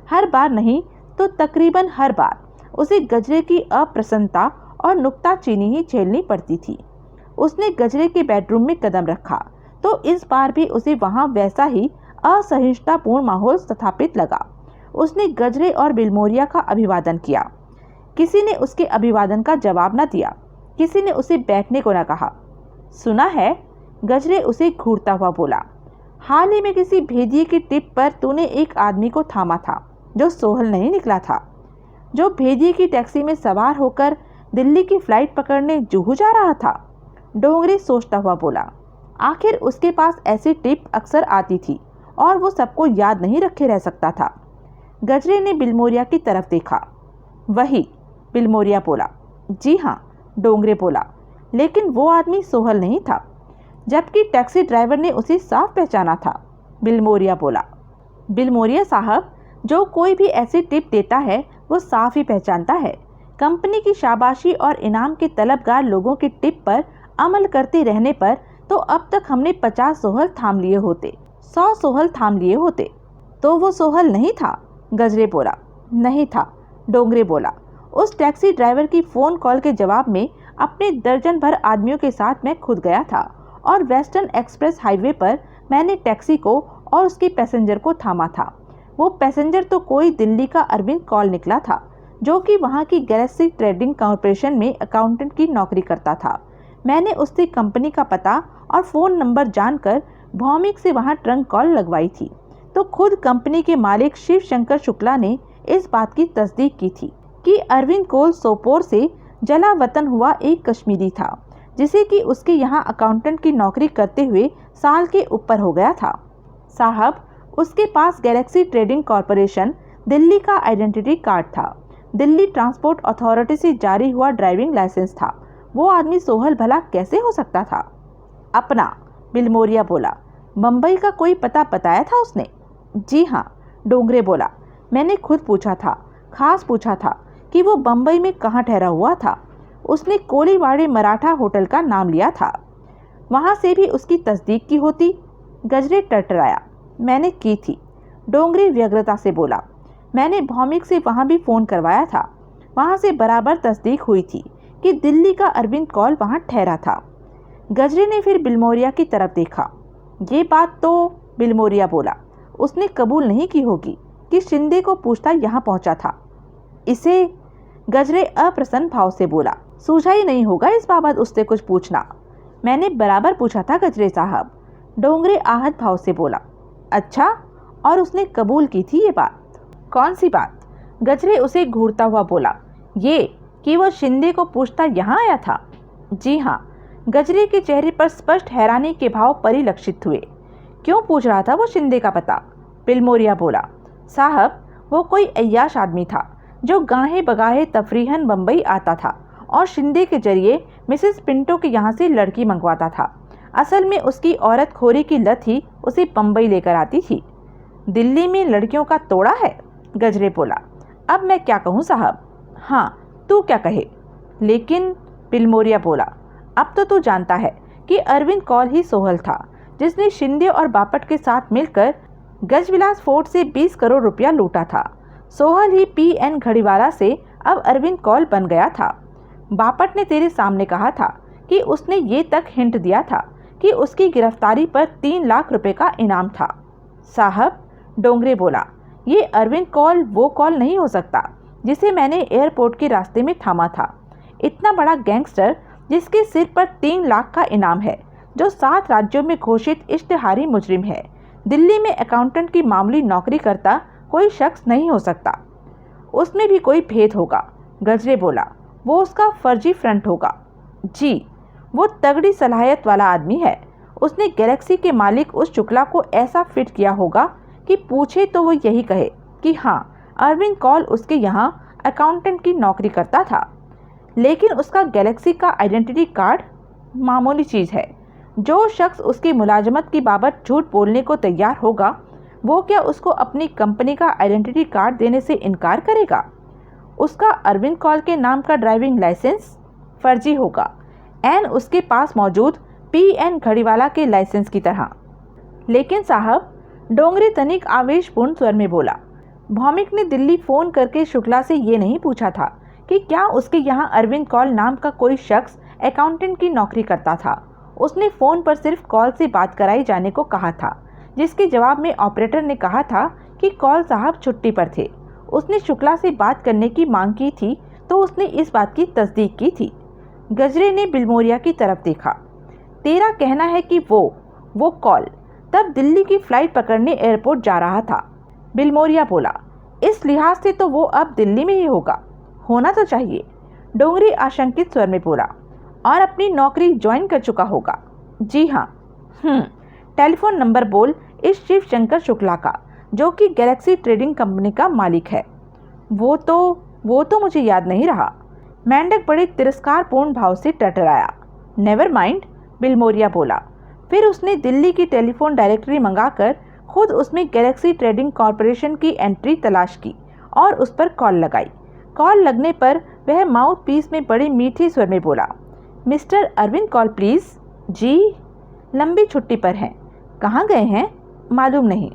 Speaker 1: हर बार नहीं तो तकरीबन हर बार उसे गजरे की अप्रसन्नता और नुक्ताचीनी ही झेलनी पड़ती थी। उसने गजरे के बेडरूम में कदम रखा तो इस बार भी उसे वहां वैसा ही असहिष्णुतापूर्ण माहौल स्थापित लगा। उसने गजरे और बिलमोरिया का अभिवादन किया। किसी ने उसके अभिवादन का जवाब न दिया। किसी ने उसे बैठने को न कहा। सुना है, गजरे उसे घूरता हुआ बोला, हाल ही में किसी भेदिए की टिप पर तूने एक आदमी को थामा था जो सोहल नहीं निकला था, जो भेदिए की टैक्सी में सवार होकर दिल्ली की फ्लाइट पकड़ने जुहू जा रहा था। डोंगरे सोचता हुआ बोला, आखिर उसके पास ऐसी टिप अक्सर आती थी और वो सबको याद नहीं रखे रह सकता था। गजरे ने बिलमोरिया की तरफ देखा। वही, बिलमोरिया बोला। जी हाँ, डोंगरे बोला, लेकिन वो आदमी सोहल नहीं था, जबकि टैक्सी ड्राइवर ने उसे साफ पहचाना था। बिलमोरिया बोला। बिलमोरिया साहब, जो कोई भी ऐसी टिप देता है वो साफ ही पहचानता है। कंपनी की शाबाशी और इनाम के तलबगार लोगों की टिप पर अमल करते रहने पर तो अब तक हमने 50 सोहल थाम लिए होते, 100 सोहल थाम लिए होते। तो वो सोहल नहीं था, गजरे बोला। नहीं था, डोंगरे बोला। उस टैक्सी ड्राइवर की फ़ोन कॉल के जवाब में अपने दर्जन भर आदमियों के साथ मैं खुद गया था और वेस्टर्न एक्सप्रेस हाईवे पर मैंने टैक्सी को और उसके पैसेंजर को थामा था। वो पैसेंजर तो कोई दिल्ली का अरविंद कॉल निकला था, जो कि वहाँ की गैलेक्सी ट्रेडिंग कॉरपोरेशन में अकाउंटेंट की नौकरी करता था। मैंने उससे कंपनी का पता और फ़ोन नंबर जानकर भौमिक से वहाँ ट्रंक कॉल लगवाई थी, तो खुद कंपनी के मालिक शिव शंकर शुक्ला ने इस बात की तस्दीक की थी कि अरविंद कौल सोपोर से जला वतन हुआ एक कश्मीरी था, जिसे कि उसके यहाँ अकाउंटेंट की नौकरी करते हुए साल के ऊपर हो गया था। साहब, उसके पास गैलेक्सी ट्रेडिंग कॉरपोरेशन दिल्ली का आइडेंटिटी कार्ड था, दिल्ली ट्रांसपोर्ट अथॉरिटी से जारी हुआ ड्राइविंग लाइसेंस था। वो आदमी सोहल भला कैसे हो सकता था? अपना, बिलमोरिया बोला। बम्बई का कोई पता बताया था उसने? जी हाँ, डोंगरे बोला। मैंने खुद पूछा था, खास पूछा था कि वो बम्बई में कहाँ ठहरा हुआ था। उसने कोलीवाड़े मराठा होटल का नाम लिया था। वहाँ से भी उसकी तस्दीक की होती। गजरे टरटराया। मैंने की थी, डोंगरे व्यग्रता से बोला। मैंने भौमिक से वहाँ भी फ़ोन करवाया था। वहाँ से बराबर तस्दीक हुई थी कि दिल्ली का अरविंद कौल वहाँ ठहरा था। गजरे ने फिर बिलमोरिया की तरफ देखा। ये बात तो, बिलमोरिया बोला, उसने कबूल नहीं की होगी कि शिंदे को पूछता यहाँ पहुँचा था। इसे, गजरे अप्रसन्न भाव से बोला, सूझा ही नहीं होगा इस बाबत उससे कुछ पूछना। मैंने बराबर पूछा था गजरे साहब, डोंगरे आहत भाव से बोला। अच्छा, और उसने कबूल की थी ये बात? कौन सी बात? गजरे उसे घूरता हुआ बोला। ये कि वो शिंदे को पूछता यहाँ आया था। जी हाँ। गजरे के चेहरे पर स्पष्ट हैरानी के भाव परिलक्षित हुए। क्यों पूछ रहा था वो शिंदे का पता? बिलमोरिया बोला। साहब, वो कोई अय्याश आदमी था जो गाहे बगाहे तफरीहन बम्बई आता था और शिंदे के जरिए मिसेस पिंटो के यहाँ से लड़की मंगवाता था। असल में उसकी औरत खोरी की लत ही उसे बम्बई लेकर आती थी। दिल्ली में लड़कियों का तोड़ा है, गजरे बोला। अब मैं क्या कहूँ साहब? हाँ, तू क्या कहे? लेकिन, बिलमोरिया बोला, अब तो तू जानता है कि अरविंद कौल ही सोहल था जिसने शिंदे और बापट के साथ मिलकर गजविलास फोर्ट से 20 करोड़ रुपया लूटा था। सोहल ही पीएन घड़ीवाला से अब अरविंद कौल बन गया था। बापट ने तेरे सामने कहा था कि उसने ये तक हिंट दिया था कि उसकी गिरफ्तारी पर 3 लाख रुपए का इनाम था। साहब, डोंगरे बोला, ये अरविंद कौल वो कौल नहीं हो सकता जिसे मैंने एयरपोर्ट के रास्ते में थामा था। इतना बड़ा गैंगस्टर जिसके सिर पर 3 लाख का इनाम है, जो 7 राज्यों में घोषित इश्तिहारी मुजरिम है, दिल्ली में अकाउंटेंट की मामूली नौकरी करता कोई शख्स नहीं हो सकता। उसमें भी कोई भेद होगा, गजरे बोला। वो उसका फर्जी फ्रंट होगा। जी, वो तगड़ी सलाहियत वाला आदमी है। उसने गैलेक्सी के मालिक उस शुक्ला को ऐसा फिट किया होगा कि पूछे तो वो यही कहे कि हाँ, अरविंद कौल उसके यहाँ अकाउंटेंट की नौकरी करता था। लेकिन उसका गैलेक्सी का आइडेंटिटी कार्ड मामूली चीज़ है। जो शख्स उसकी मुलाजमत की बाबत झूठ बोलने को तैयार होगा, वो क्या उसको अपनी कंपनी का आइडेंटिटी कार्ड देने से इनकार करेगा? उसका अरविंद कौल के नाम का ड्राइविंग लाइसेंस फर्जी होगा, एन उसके पास मौजूद पीएन घड़ीवाला के लाइसेंस की तरह। लेकिन साहब, डोंगरे तनिक आवेशपूर्ण स्वर में बोला, भौमिक ने दिल्ली फ़ोन करके शुक्ला से ये नहीं पूछा था कि क्या उसके यहाँ अरविंद कौल नाम का कोई शख्स अकाउंटेंट की नौकरी करता था। उसने फ़ोन पर सिर्फ कॉल से बात कराई जाने को कहा था, जिसके जवाब में ऑपरेटर ने कहा था कि कौल साहब छुट्टी पर थे। उसने शुक्ला से बात करने की मांग की थी तो उसने इस बात की तस्दीक की थी। गजरे ने बिलमोरिया की तरफ देखा। तेरा कहना है कि वो कॉल तब दिल्ली की फ़्लाइट पकड़ने एयरपोर्ट जा रहा था, बिलमोरिया बोला। इस लिहाज से तो वो अब दिल्ली में ही होगा, होना तो चाहिए, डोंगरी आशंकित स्वर में बोला, और अपनी नौकरी ज्वाइन कर चुका होगा। जी हाँ। टेलीफोन नंबर बोल इस शिव शंकर शुक्ला का, जो कि गैलेक्सी ट्रेडिंग कंपनी का मालिक है। वो तो मुझे याद नहीं रहा। मेंढक बड़े तिरस्कारपूर्ण भाव से टटराया। नेवर माइंड, बिलमोरिया बोला। फिर उसने दिल्ली की टेलीफोन डायरेक्टरी मंगाकर खुद उसमें गैलेक्सी ट्रेडिंग कॉरपोरेशन की एंट्री तलाश की और उस पर कॉल लगाई। कॉल लगने पर वह माउथ पीस में बड़ी मीठी स्वर में बोला, मिस्टर अरविंद कौल प्लीज़। जी, लंबी छुट्टी पर हैं। कहाँ गए हैं? मालूम नहीं।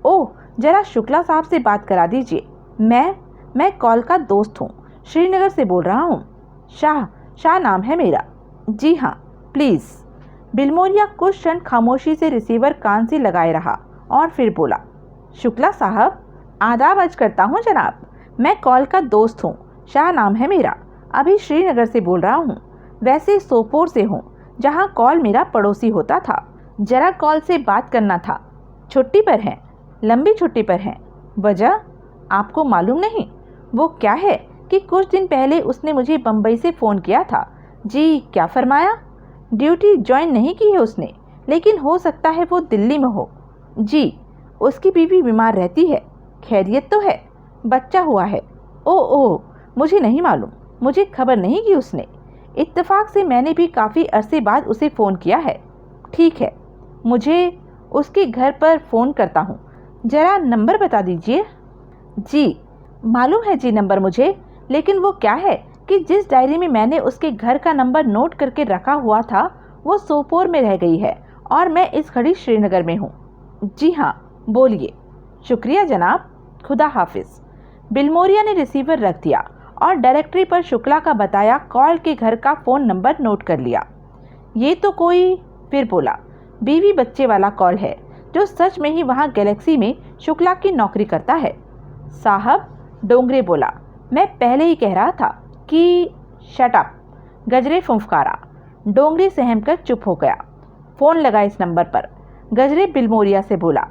Speaker 1: ओह, जरा शुक्ला साहब से बात करा दीजिए। मैं कौल का दोस्त हूँ, श्रीनगर से बोल रहा हूँ। शाह नाम है मेरा। जी हाँ, प्लीज़। बिलमोरिया कुछ क्षण खामोशी से रिसीवर कान से लगाए रहा और फिर बोला, शुक्ला साहब, आदाब अर्ज करता हूँ जनाब। मैं कौल का दोस्त हूँ, शाह नाम है मेरा। अभी श्रीनगर से बोल रहा हूँ, वैसे सोपोर से हूँ, जहाँ कौल मेरा पड़ोसी होता था। जरा कौल से बात करना था। छुट्टी पर हैं, लंबी छुट्टी पर हैं। वजह आपको मालूम नहीं? वो क्या है कि कुछ दिन पहले उसने मुझे बम्बई से फ़ोन किया था। जी, क्या फरमाया? ड्यूटी ज्वाइन नहीं की है उसने, लेकिन हो सकता है वो दिल्ली में हो। जी, उसकी बीवी बीमार रहती है। खैरियत तो है? बच्चा हुआ है? ओह, मुझे नहीं मालूम, मुझे खबर नहीं की उसने। इत्तेफाक से मैंने भी काफ़ी अरसे बाद उसे फ़ोन किया है। ठीक है, मुझे उसके घर पर फ़ोन करता हूँ। ज़रा नंबर बता दीजिए। जी, मालूम है जी नंबर मुझे, लेकिन वो क्या है कि जिस डायरी में मैंने उसके घर का नंबर नोट करके रखा हुआ था वो सोपोर में रह गई है और मैं इस घड़ी श्रीनगर में हूँ। जी हाँ, बोलिए। शुक्रिया जनाब, खुदा हाफिज़। बिलमोरिया ने रिसीवर रख दिया और डायरेक्टरी पर शुक्ला का बताया कॉल के घर का फ़ोन नंबर नोट कर लिया। ये तो कोई, फिर बोला, बीवी बच्चे वाला कॉल है जो सच में ही वहाँ गैलेक्सी में शुक्ला की नौकरी करता है। साहब, डोंगरे बोला, मैं पहले ही कह रहा था कि शट अप। गजरे फुंफकारा। डोंगरे सहम कर चुप हो गया। फ़ोन लगा इस नंबर पर। गजरे बिलमोरिया से बोला,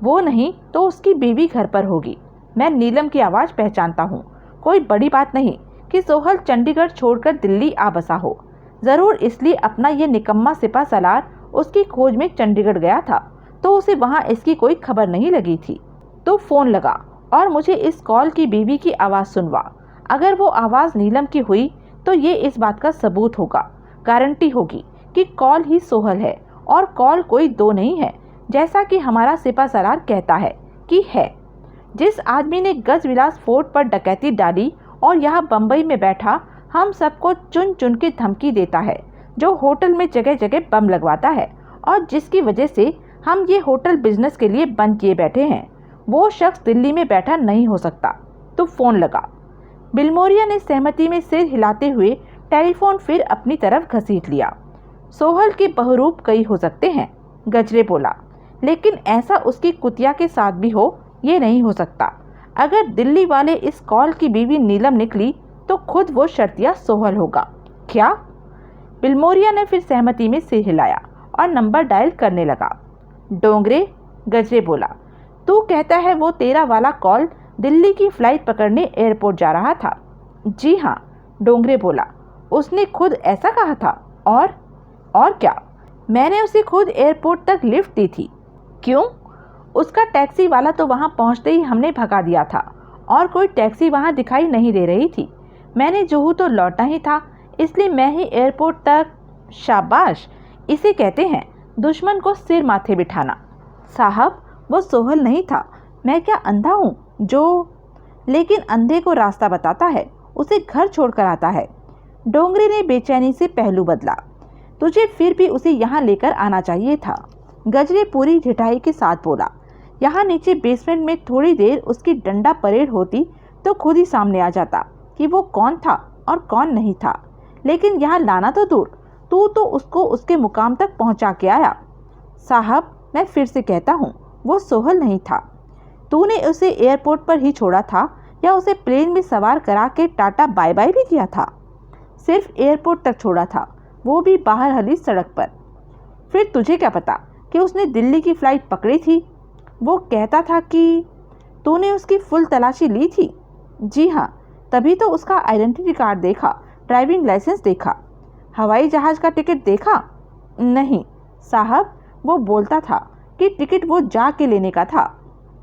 Speaker 1: वो नहीं तो उसकी बीवी घर पर होगी। मैं नीलम की आवाज़ पहचानता हूँ। कोई बड़ी बात नहीं कि सोहल चंडीगढ़ छोड़कर दिल्ली आ बसा हो। ज़रूर इसलिए अपना ये निकम्मा सिपा सलार उसकी खोज में चंडीगढ़ गया था, तो उसे वहाँ इसकी कोई खबर नहीं लगी थी। तो फ़ोन लगा और मुझे इस कॉल की बीवी की आवाज़ सुनवा। अगर वो आवाज़ नीलम की हुई तो ये इस बात का सबूत होगा, गारंटी होगी कि कॉल ही सोहल है और कॉल कोई दो नहीं है, जैसा कि हमारा सिपा सलार कहता है कि है। जिस आदमी ने गजविलास फोर्ट पर डकैती डाली और यहाँ बम्बई में बैठा हम सबको चुन चुन के धमकी देता है, जो होटल में जगह जगह बम लगवाता है और जिसकी वजह से हम ये होटल बिजनेस के लिए बंद किए बैठे हैं, वो शख्स दिल्ली में बैठा नहीं हो सकता। तो फ़ोन लगा। बिलमोरिया ने सहमति में सिर हिलाते हुए टेलीफोन फिर अपनी तरफ घसीट लिया। सोहल के बहुरूप कई हो सकते हैं, गजरे बोला, लेकिन ऐसा उसकी कुतिया के साथ भी हो ये नहीं हो सकता। अगर दिल्ली वाले इस कॉल की बीवी नीलम निकली तो खुद वो शर्तिया सोहल होगा। क्या? बिलमोरिया ने फिर सहमति में सिर हिलाया और नंबर डायल करने लगा। डोंगरे, गजरे बोला, तू कहता है वो तेरा वाला कॉल दिल्ली की फ़्लाइट पकड़ने एयरपोर्ट जा रहा था? जी हाँ, डोंगरे बोला, उसने खुद ऐसा कहा था। और क्या? मैंने उसे खुद एयरपोर्ट तक लिफ्ट दी थी। क्यों? उसका टैक्सी वाला तो वहाँ पहुँचते ही हमने भगा दिया था और कोई टैक्सी वहाँ दिखाई नहीं दे रही थी। मैंने जोहू तो लौटना ही था, इसलिए मैं ही एयरपोर्ट तक। शाबाश, इसे कहते हैं दुश्मन को सिर माथे बिठाना। साहब, वो सोहल नहीं था। मैं क्या अंधा हूँ जो? लेकिन अंधे को रास्ता बताता है, उसे घर छोड़कर आता है। डोंगरे ने बेचैनी से पहलू बदला। तुझे फिर भी उसे यहाँ लेकर आना चाहिए था, गजरे पूरी ढिठाई के साथ बोला। यहाँ नीचे बेसमेंट में थोड़ी देर उसकी डंडा परेड होती तो खुद ही सामने आ जाता कि वो कौन था और कौन नहीं था। लेकिन यहाँ लाना तो दूर, तू तो उसको उसके मुकाम तक पहुँचा के आया। साहब, मैं फिर से कहता हूँ, वो सोहल नहीं था। तूने उसे एयरपोर्ट पर ही छोड़ा था या उसे प्लेन में सवार करा के टाटा बाय बाय भी किया था? सिर्फ एयरपोर्ट तक छोड़ा था, वो भी बाहर हली सड़क पर। फिर तुझे क्या पता कि उसने दिल्ली की फ़्लाइट पकड़ी थी? वो कहता था कि तूने उसकी फुल तलाशी ली थी। जी हाँ, तभी तो उसका आइडेंटिटी कार्ड देखा, ड्राइविंग लाइसेंस देखा। हवाई जहाज़ का टिकट देखा? नहीं साहब, वो बोलता था कि टिकट वो जा के लेने का था।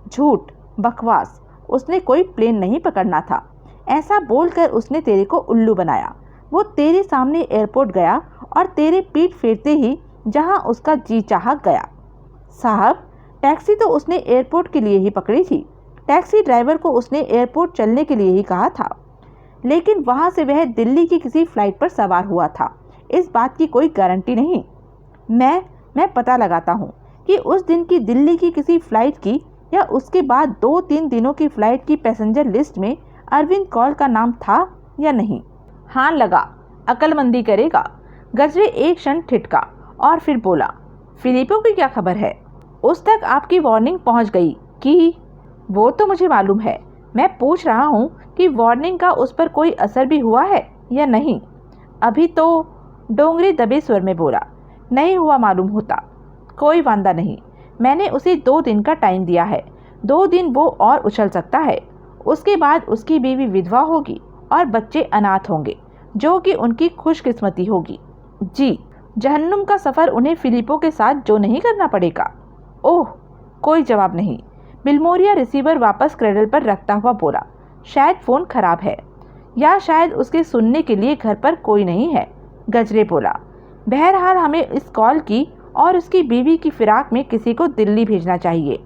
Speaker 1: झूठ, बकवास, उसने कोई प्लेन नहीं पकड़ना था। ऐसा बोलकर उसने तेरे को उल्लू बनाया। वो तेरे सामने एयरपोर्ट गया और तेरे पीठ फेरते ही जहां उसका जी चाहा गया। साहब, टैक्सी तो उसने एयरपोर्ट के लिए ही पकड़ी थी। टैक्सी ड्राइवर को उसने एयरपोर्ट चलने के लिए ही कहा था, लेकिन वहां से वह दिल्ली की किसी फ़्लाइट पर सवार हुआ था, इस बात की कोई गारंटी नहीं। मैं पता लगाता हूँ कि उस दिन की दिल्ली की किसी फ़्लाइट की या उसके बाद 2-3 दिनों की फ़्लाइट की पैसेंजर लिस्ट में अरविंद कौल का नाम था या नहीं। हाँ लगा, अक्लमंदी करेगा। गजरे एक क्षण ठिठका और फिर बोला, फिलिपो की क्या खबर है? उस तक आपकी वार्निंग पहुंच गई कि? वो तो मुझे मालूम है, मैं पूछ रहा हूँ कि वार्निंग का उस पर कोई असर भी हुआ है या नहीं? अभी तो, डोंगरे दबे स्वर में बोला, नहीं हुआ मालूम होता। कोई वांदा नहीं, मैंने उसे 2 दिन का टाइम दिया है। 2 दिन वो और उछल सकता है, उसके बाद उसकी बीवी विधवा होगी और बच्चे अनाथ होंगे, जो कि उनकी खुशकिस्मती होगी। जी, जहन्नुम का सफ़र उन्हें फिलिपो के साथ जो नहीं करना पड़ेगा। ओह, कोई जवाब नहीं। बिलमोरिया रिसीवर वापस क्रेडल पर रखता हुआ बोला, शायद फ़ोन खराब है, या शायद उसके सुनने के लिए घर पर कोई नहीं है। गजरे बोला, बहरहाल हमें इस कॉल की और उसकी बीवी की फिराक में किसी को दिल्ली भेजना चाहिए।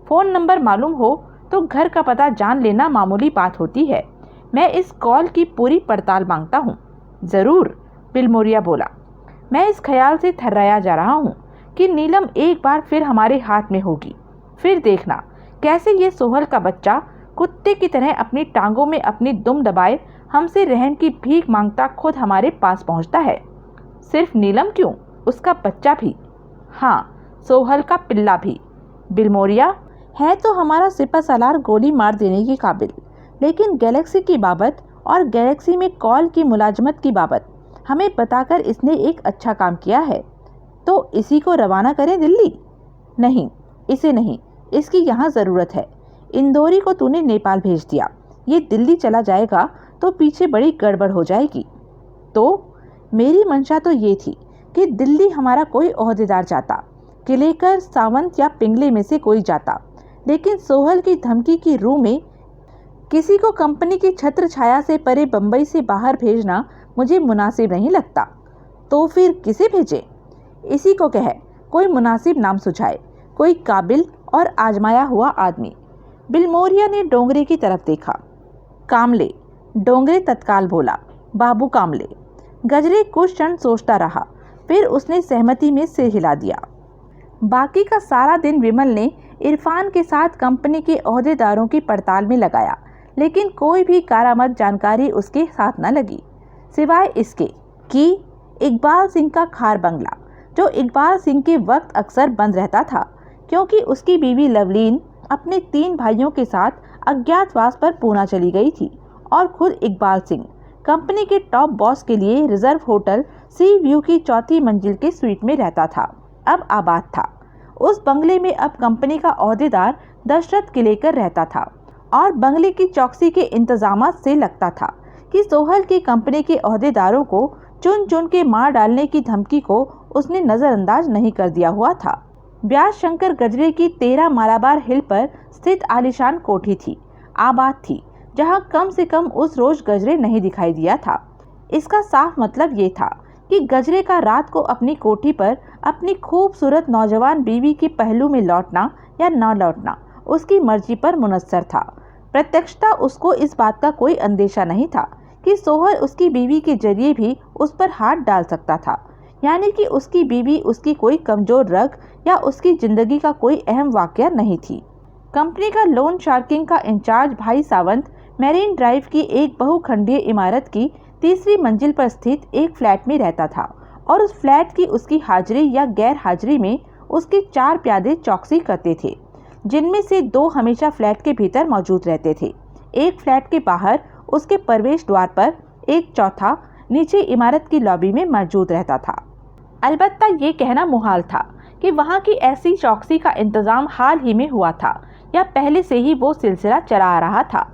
Speaker 1: फ़ोन नंबर मालूम हो तो घर का पता जान लेना मामूली बात होती है। मैं इस कॉल की पूरी पड़ताल मांगता हूँ। ज़रूर, बिलमोरिया बोला। मैं इस ख्याल से थर्राया जा रहा हूँ कि नीलम एक बार फिर हमारे हाथ में होगी। फिर देखना कैसे ये सोहल का बच्चा कुत्ते की तरह अपनी टांगों में अपनी दुम दबाए हमसे रहम की भीख मांगता खुद हमारे पास पहुँचता है। सिर्फ नीलम क्यों, उसका बच्चा भी। हाँ, सोहल का पिल्ला भी। बिलमोरिया है तो हमारा सिपह सालार गोली मार देने के काबिल, लेकिन गैलेक्सी की बाबत और गैलेक्सी में कॉल की मुलाजमत की बाबत हमें बताकर इसने एक अच्छा काम किया है। तो इसी को रवाना करें दिल्ली? नहीं, इसे नहीं, इसकी यहाँ ज़रूरत है। इंदौरी को तूने नेपाल भेज दिया, ये दिल्ली चला जाएगा तो पीछे बड़ी गड़बड़ हो जाएगी। तो मेरी मंशा तो ये थी कि दिल्ली हमारा कोई ओहदेदार जाता, किलेकर, सावंत या पिंगले में से कोई जाता, लेकिन सोहल की धमकी की रूह में किसी को कंपनी की छत्र छाया से परे बंबई से बाहर भेजना मुझे मुनासिब नहीं लगता। तो फिर किसे भेजे? इसी को कहे कोई मुनासिब नाम सुझाए, कोई काबिल और आजमाया हुआ आदमी। बिलमोरिया ने डोंगरे की तरफ देखा। कामले, डोंगरे तत्काल बोला, बाबू कामले। गजरे कुछ क्षण सोचता रहा, फिर उसने सहमति में सिर हिला दिया। बाकी का सारा दिन विमल ने इरफान के साथ कंपनी के ओहदेदारों की पड़ताल में लगाया, लेकिन कोई भी कारामद जानकारी उसके साथ न लगी, सिवाय इसके कि इकबाल सिंह का खार बंगला, जो इकबाल सिंह के वक्त अक्सर बंद रहता था, क्योंकि उसकी बीवी लवलीन अपने 3 भाइयों के साथ अज्ञातवास पर पूना चली गई थी और खुद इकबाल सिंह कंपनी के टॉप बॉस के लिए रिजर्व होटल सी व्यू की 4थी मंजिल के स्वीट में रहता था, अब आबाद था। उस बंगले में अब कंपनी का ओहदेदार दशरथ किलेकर रहता था और बंगले की चौकसी के इंतजामात से लगता था कि सोहल की कंपनी के ओहदेदारों को चुन चुन के मार डालने की धमकी को उसने नज़रअंदाज नहीं कर दिया हुआ था। ब्यास शंकर गजरे की 13 मालाबार हिल पर स्थित आलीशान कोठी थी, आबाद थी, जहां कम से कम उस रोज गजरे नहीं दिखाई दिया था। इसका साफ मतलब ये था कि गजरे का रात को अपनी कोठी पर अपनी खूबसूरत नौजवान बीवी के पहलू में लौटना या न लौटना उसकी मर्जी पर मुनस्सर था। प्रत्यक्षता उसको इस बात का कोई अंदेशा नहीं था कि सोहल उसकी बीवी के जरिए भी उस पर हाथ डाल सकता था, यानी कि उसकी बीवी उसकी कोई कमजोर रग या उसकी जिंदगी का कोई अहम वाकया नहीं थी। कंपनी का लोन शार्किंग का इंचार्ज भाई सावंत मैरीन ड्राइव की एक बहुखंडीय इमारत की 3री मंजिल पर स्थित एक फ्लैट में रहता था और उस फ्लैट की उसकी हाजिरी या गैर हाजिरी में उसके 4 प्यादे चौकसी करते थे, जिनमें से 2 हमेशा फ्लैट के भीतर मौजूद रहते थे। एक फ्लैट के बाहर उसके प्रवेश द्वार पर, एक चौथा नीचे इमारत की लॉबी में मौजूद रहता था। अलबत्ता ये कहना मुहाल था कि वहाँ की ऐसी चौकसी का इंतजाम हाल ही में हुआ था या पहले से ही वो सिलसिला चला आ रहा था।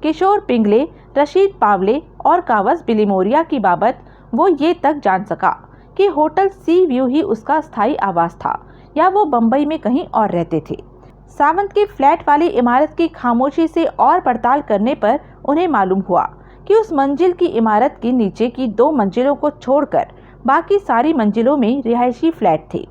Speaker 1: किशोर पिंगले, रशीद पावले और कावस बिलिमोरिया की बाबत वो ये तक जान सका कि होटल सी व्यू ही उसका स्थायी आवास था या वो बम्बई में कहीं और रहते थे। सावंत के फ्लैट वाली इमारत की खामोशी से और पड़ताल करने पर उन्हें मालूम हुआ कि उस मंजिल की इमारत की नीचे की 2 मंजिलों को छोड़कर बाकी सारी मंजिलों में रिहायशी फ्लैट थे।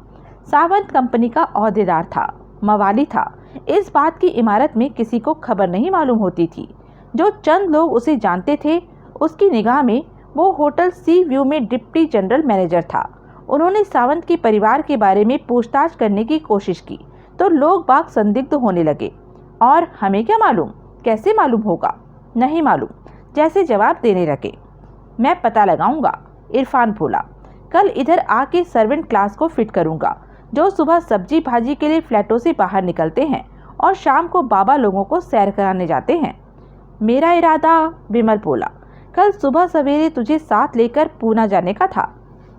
Speaker 1: सावंत कंपनी का ओहदेदार था, मवाली था। इस बात की इमारत में किसी को खबर नहीं मालूम होती थी। जो चंद लोग उसे जानते थे, उसकी निगाह में वो होटल सी व्यू में डिप्टी जनरल मैनेजर था। उन्होंने सावंत के परिवार के बारे में पूछताछ करने की कोशिश की तो लोग बाग संदिग्ध होने लगे। और हमें क्या मालूम, कैसे मालूम होगा, नहीं मालूम, जैसे जवाब देने लगे। मैं पता लगाऊंगा, इरफान बोला। कल इधर आके सर्वेंट क्लास को फिट करूंगा, जो सुबह सब्जी भाजी के लिए फ्लैटों से बाहर निकलते हैं और शाम को बाबा लोगों को सैर कराने जाते हैं। मेरा इरादा, विमल बोला, कल सुबह सवेरे तुझे साथ लेकर पूना जाने का था।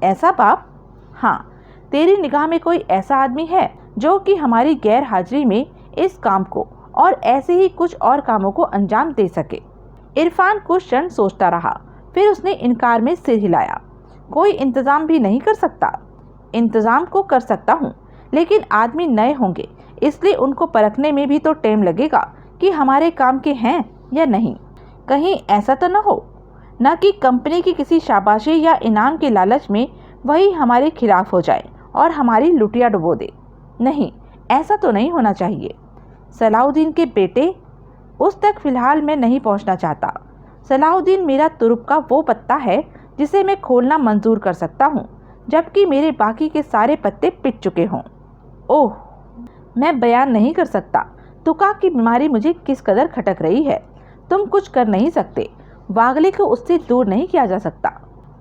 Speaker 1: ऐसा बाप? हाँ। तेरी निगाह में कोई ऐसा आदमी है जो कि हमारी गैर हाजिरी में इस काम को और ऐसे ही कुछ और कामों को अंजाम दे सके? इरफान कुछ क्षण सोचता रहा, फिर उसने इनकार में सिर हिलाया। कोई इंतज़ाम भी नहीं कर सकता? इंतज़ाम को कर सकता हूँ, लेकिन आदमी नए होंगे, इसलिए उनको परखने में भी तो टाइम लगेगा कि हमारे काम के हैं या नहीं। कहीं ऐसा तो न हो न कि कंपनी की किसी शाबाशी या इनाम के लालच में वही हमारे खिलाफ हो जाए और हमारी लुटिया डुबो दे। नहीं, ऐसा तो नहीं होना चाहिए। सलाउद्दीन के बेटे, उस तक फिलहाल मैं नहीं पहुंचना चाहता। सलाउद्दीन मेरा तुरुप का वो पत्ता है जिसे मैं खोलना मंजूर कर सकता हूं, जबकि मेरे बाकी के सारे पत्ते पिट चुके हों। ओह, मैं बयान नहीं कर सकता तुका की बीमारी मुझे किस कदर खटक रही है। तुम कुछ कर नहीं सकते। वागले को उससे दूर नहीं किया जा सकता।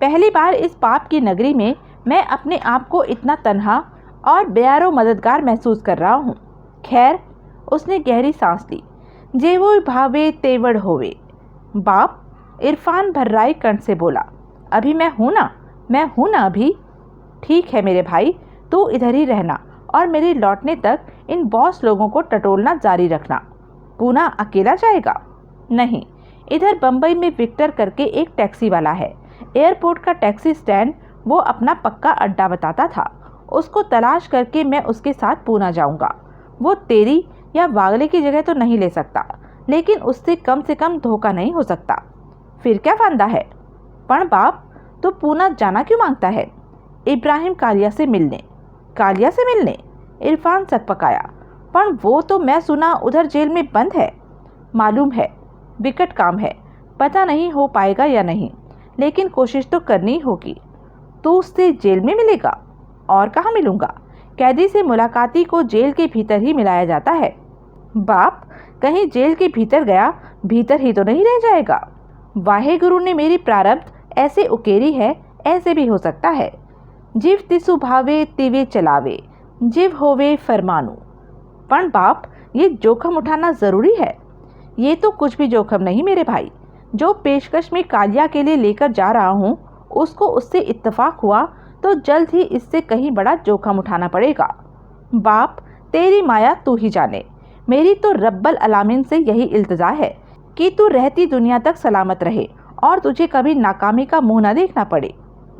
Speaker 1: पहली बार इस पाप की नगरी में मैं अपने आप को इतना तन्हा और बेयारो मददगार महसूस कर रहा हूँ। खैर, उसने गहरी सांस ली। जेवो भावे तेवड़ होवे। बाप, इरफान भर्राई कंठ से बोला। अभी मैं हूँ ना अभी। ठीक है मेरे भाई, तू इधर ही रहना और मेरे लौटने तक इन बॉस लोगों को टटोलना जारी रखना। पूना अकेला जाएगा? नहीं, इधर बम्बई में विक्टर करके एक टैक्सी वाला है। एयरपोर्ट का टैक्सी स्टैंड वो अपना पक्का अड्डा बताता था। उसको तलाश करके मैं उसके साथ पूना जाऊंगा। वो तेरी या वागले की जगह तो नहीं ले सकता, लेकिन उससे कम से कम धोखा नहीं हो सकता। फिर क्या फंदा है? पण बाप, तो पूना जाना क्यों मांगता है? इब्राहिम कालिया से मिलने। कालिया से मिलने? इरफान सकपकाया। पण वो तो मैं सुना उधर जेल में बंद है। मालूम है, विकट काम है। पता नहीं हो पाएगा या नहीं, लेकिन कोशिश तो करनी होगी। तू उससे जेल में मिलेगा? और कहाँ मिलूंगा? कैदी से मुलाकाती को जेल के भीतर ही मिलाया जाता है। बाप, कहीं जेल के भीतर गया भीतर ही तो नहीं रह जाएगा। वाहे गुरु ने मेरी प्रारब्ध ऐसे उकेरी है, ऐसे भी हो सकता है। जिव तिसु भावे तिवे चलावे, जिव होवे फरमानू। पण बाप, ये जोखम उठाना जरूरी है। ये तो कुछ भी जोखम नहीं मेरे भाई। जो पेशकश में कालिया के लिए लेकर जा रहा हूँ, उसको उससे इत्तेफाक हुआ तो जल्द ही इससे कहीं बड़ा जोखम उठाना पड़ेगा। बाप, तेरी माया तू ही जाने। मेरी तो रब्बल अलामीन से यही इल्तिजा है कि तू रहती दुनिया तक सलामत रहे और तुझे कभी नाकामी का मुंह न देखना पड़े।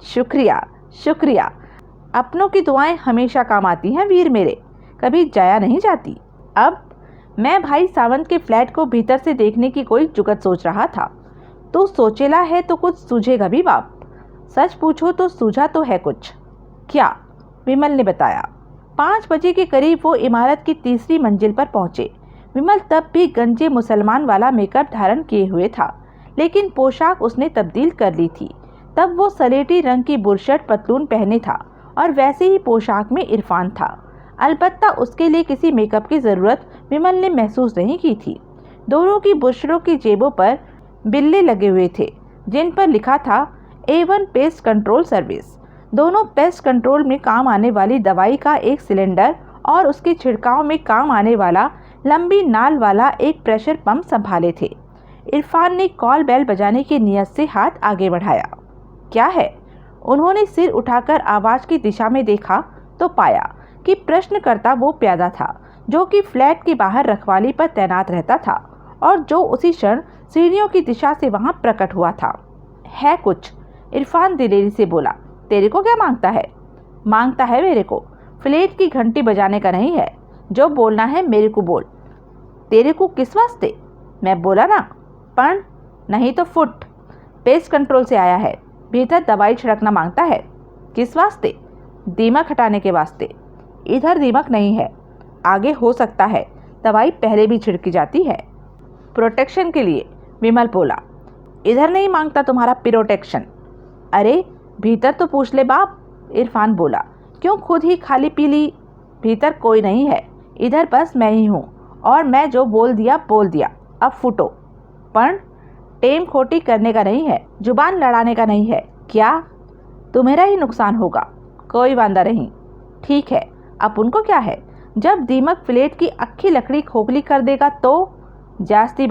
Speaker 1: शुक्रिया, शुक्रिया। अपनों की दुआएं हमेशा काम आती हैं वीर मेरे, कभी जाया नहीं जाती। अब मैं भाई सावंत के फ्लैट को भीतर से देखने की कोई जुगत सोच रहा था। तू सोचेला है तो कुछ सूझेगा भी बाप। सच पूछो तो सूझा तो है कुछ। क्या? विमल ने बताया। 5 बजे के करीब वो इमारत की तीसरी मंजिल पर पहुंचे। विमल तब भी गंजे मुसलमान वाला मेकअप धारण किए हुए था, लेकिन पोशाक उसने तब्दील कर ली थी। तब वो सलेटी रंग की बुरशट पतलून पहने था और वैसे ही पोशाक में इरफान था। अलबत्ता उसके लिए किसी मेकअप की ज़रूरत विमल ने महसूस नहीं की थी। दोनों की बुशरों की जेबों पर बिल्ले लगे हुए थे, जिन पर लिखा था A1 पेस्ट कंट्रोल सर्विस। दोनों पेस्ट कंट्रोल में काम आने वाली दवाई का एक सिलेंडर और उसके छिड़काव में काम आने वाला लंबी नाल वाला एक प्रेशर पंप संभाले थे। इरफान ने कॉल बेल बजाने की नियत से हाथ आगे बढ़ाया। क्या है? उन्होंने सिर उठाकर आवाज़ की दिशा में देखा तो पाया कि प्रश्नकर्ता वो प्यादा था जो कि फ्लैट के बाहर रखवाली पर तैनात रहता था और जो उसी क्षण सीढ़ियों की दिशा से वहां प्रकट हुआ था। है कुछ? इरफान दिलेरी से बोला। तेरे को क्या मांगता है? मांगता है मेरे को फ्लैट की घंटी बजाने का नहीं है। जो बोलना है मेरे को बोल। तेरे को किस वास्ते? मैं बोला ना। पण नहीं तो फुट। पेस्ट कंट्रोल से आया है, भीतर दवाई छिड़कना मांगता है। किस वास्ते? दीमक हटाने के वास्ते। इधर दीमक नहीं है, आगे हो सकता है। दवाई पहले भी छिड़की जाती है प्रोटेक्शन के लिए। विमल बोला। इधर नहीं मांगता तुम्हारा प्रोटेक्शन। अरे भीतर तो पूछ ले बाप। इरफान बोला। क्यों खुद ही खाली पीली? भीतर कोई नहीं है, इधर बस मैं ही हूँ और मैं जो बोल दिया। अब फुटो। पण टेम खोटी करने का नहीं है, जुबान लड़ाने का नहीं है। क्या? तुम्हारा ही नुकसान होगा। कोई वांदा नहीं। ठीक है, अब उनको क्या है? जब दीमक फ्लेट की अक्खी लकड़ी खोखली कर देगा तो? जास्ती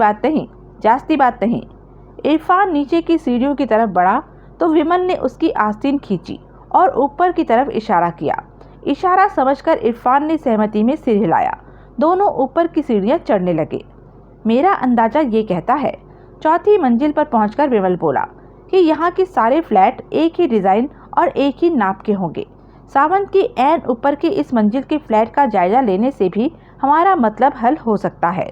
Speaker 1: बात नहीं। इरफान नीचे की सीढ़ियों की तरफ बढ़ा तो विमल ने उसकी आस्तीन खींची और ऊपर की तरफ इशारा किया। इशारा समझकर इरफान ने सहमति में सिर हिलाया। दोनों ऊपर की सीढ़ियां चढ़ने लगे। मेरा अंदाजा ये कहता है चौथी मंजिल पर पहुंचकर विमल बोला कि यहाँ के सारे फ्लैट एक ही डिज़ाइन और एक ही नाप के होंगे। सावंत की ऐन ऊपर की इस मंजिल के फ्लैट का जायजा लेने से भी हमारा मतलब हल हो सकता है।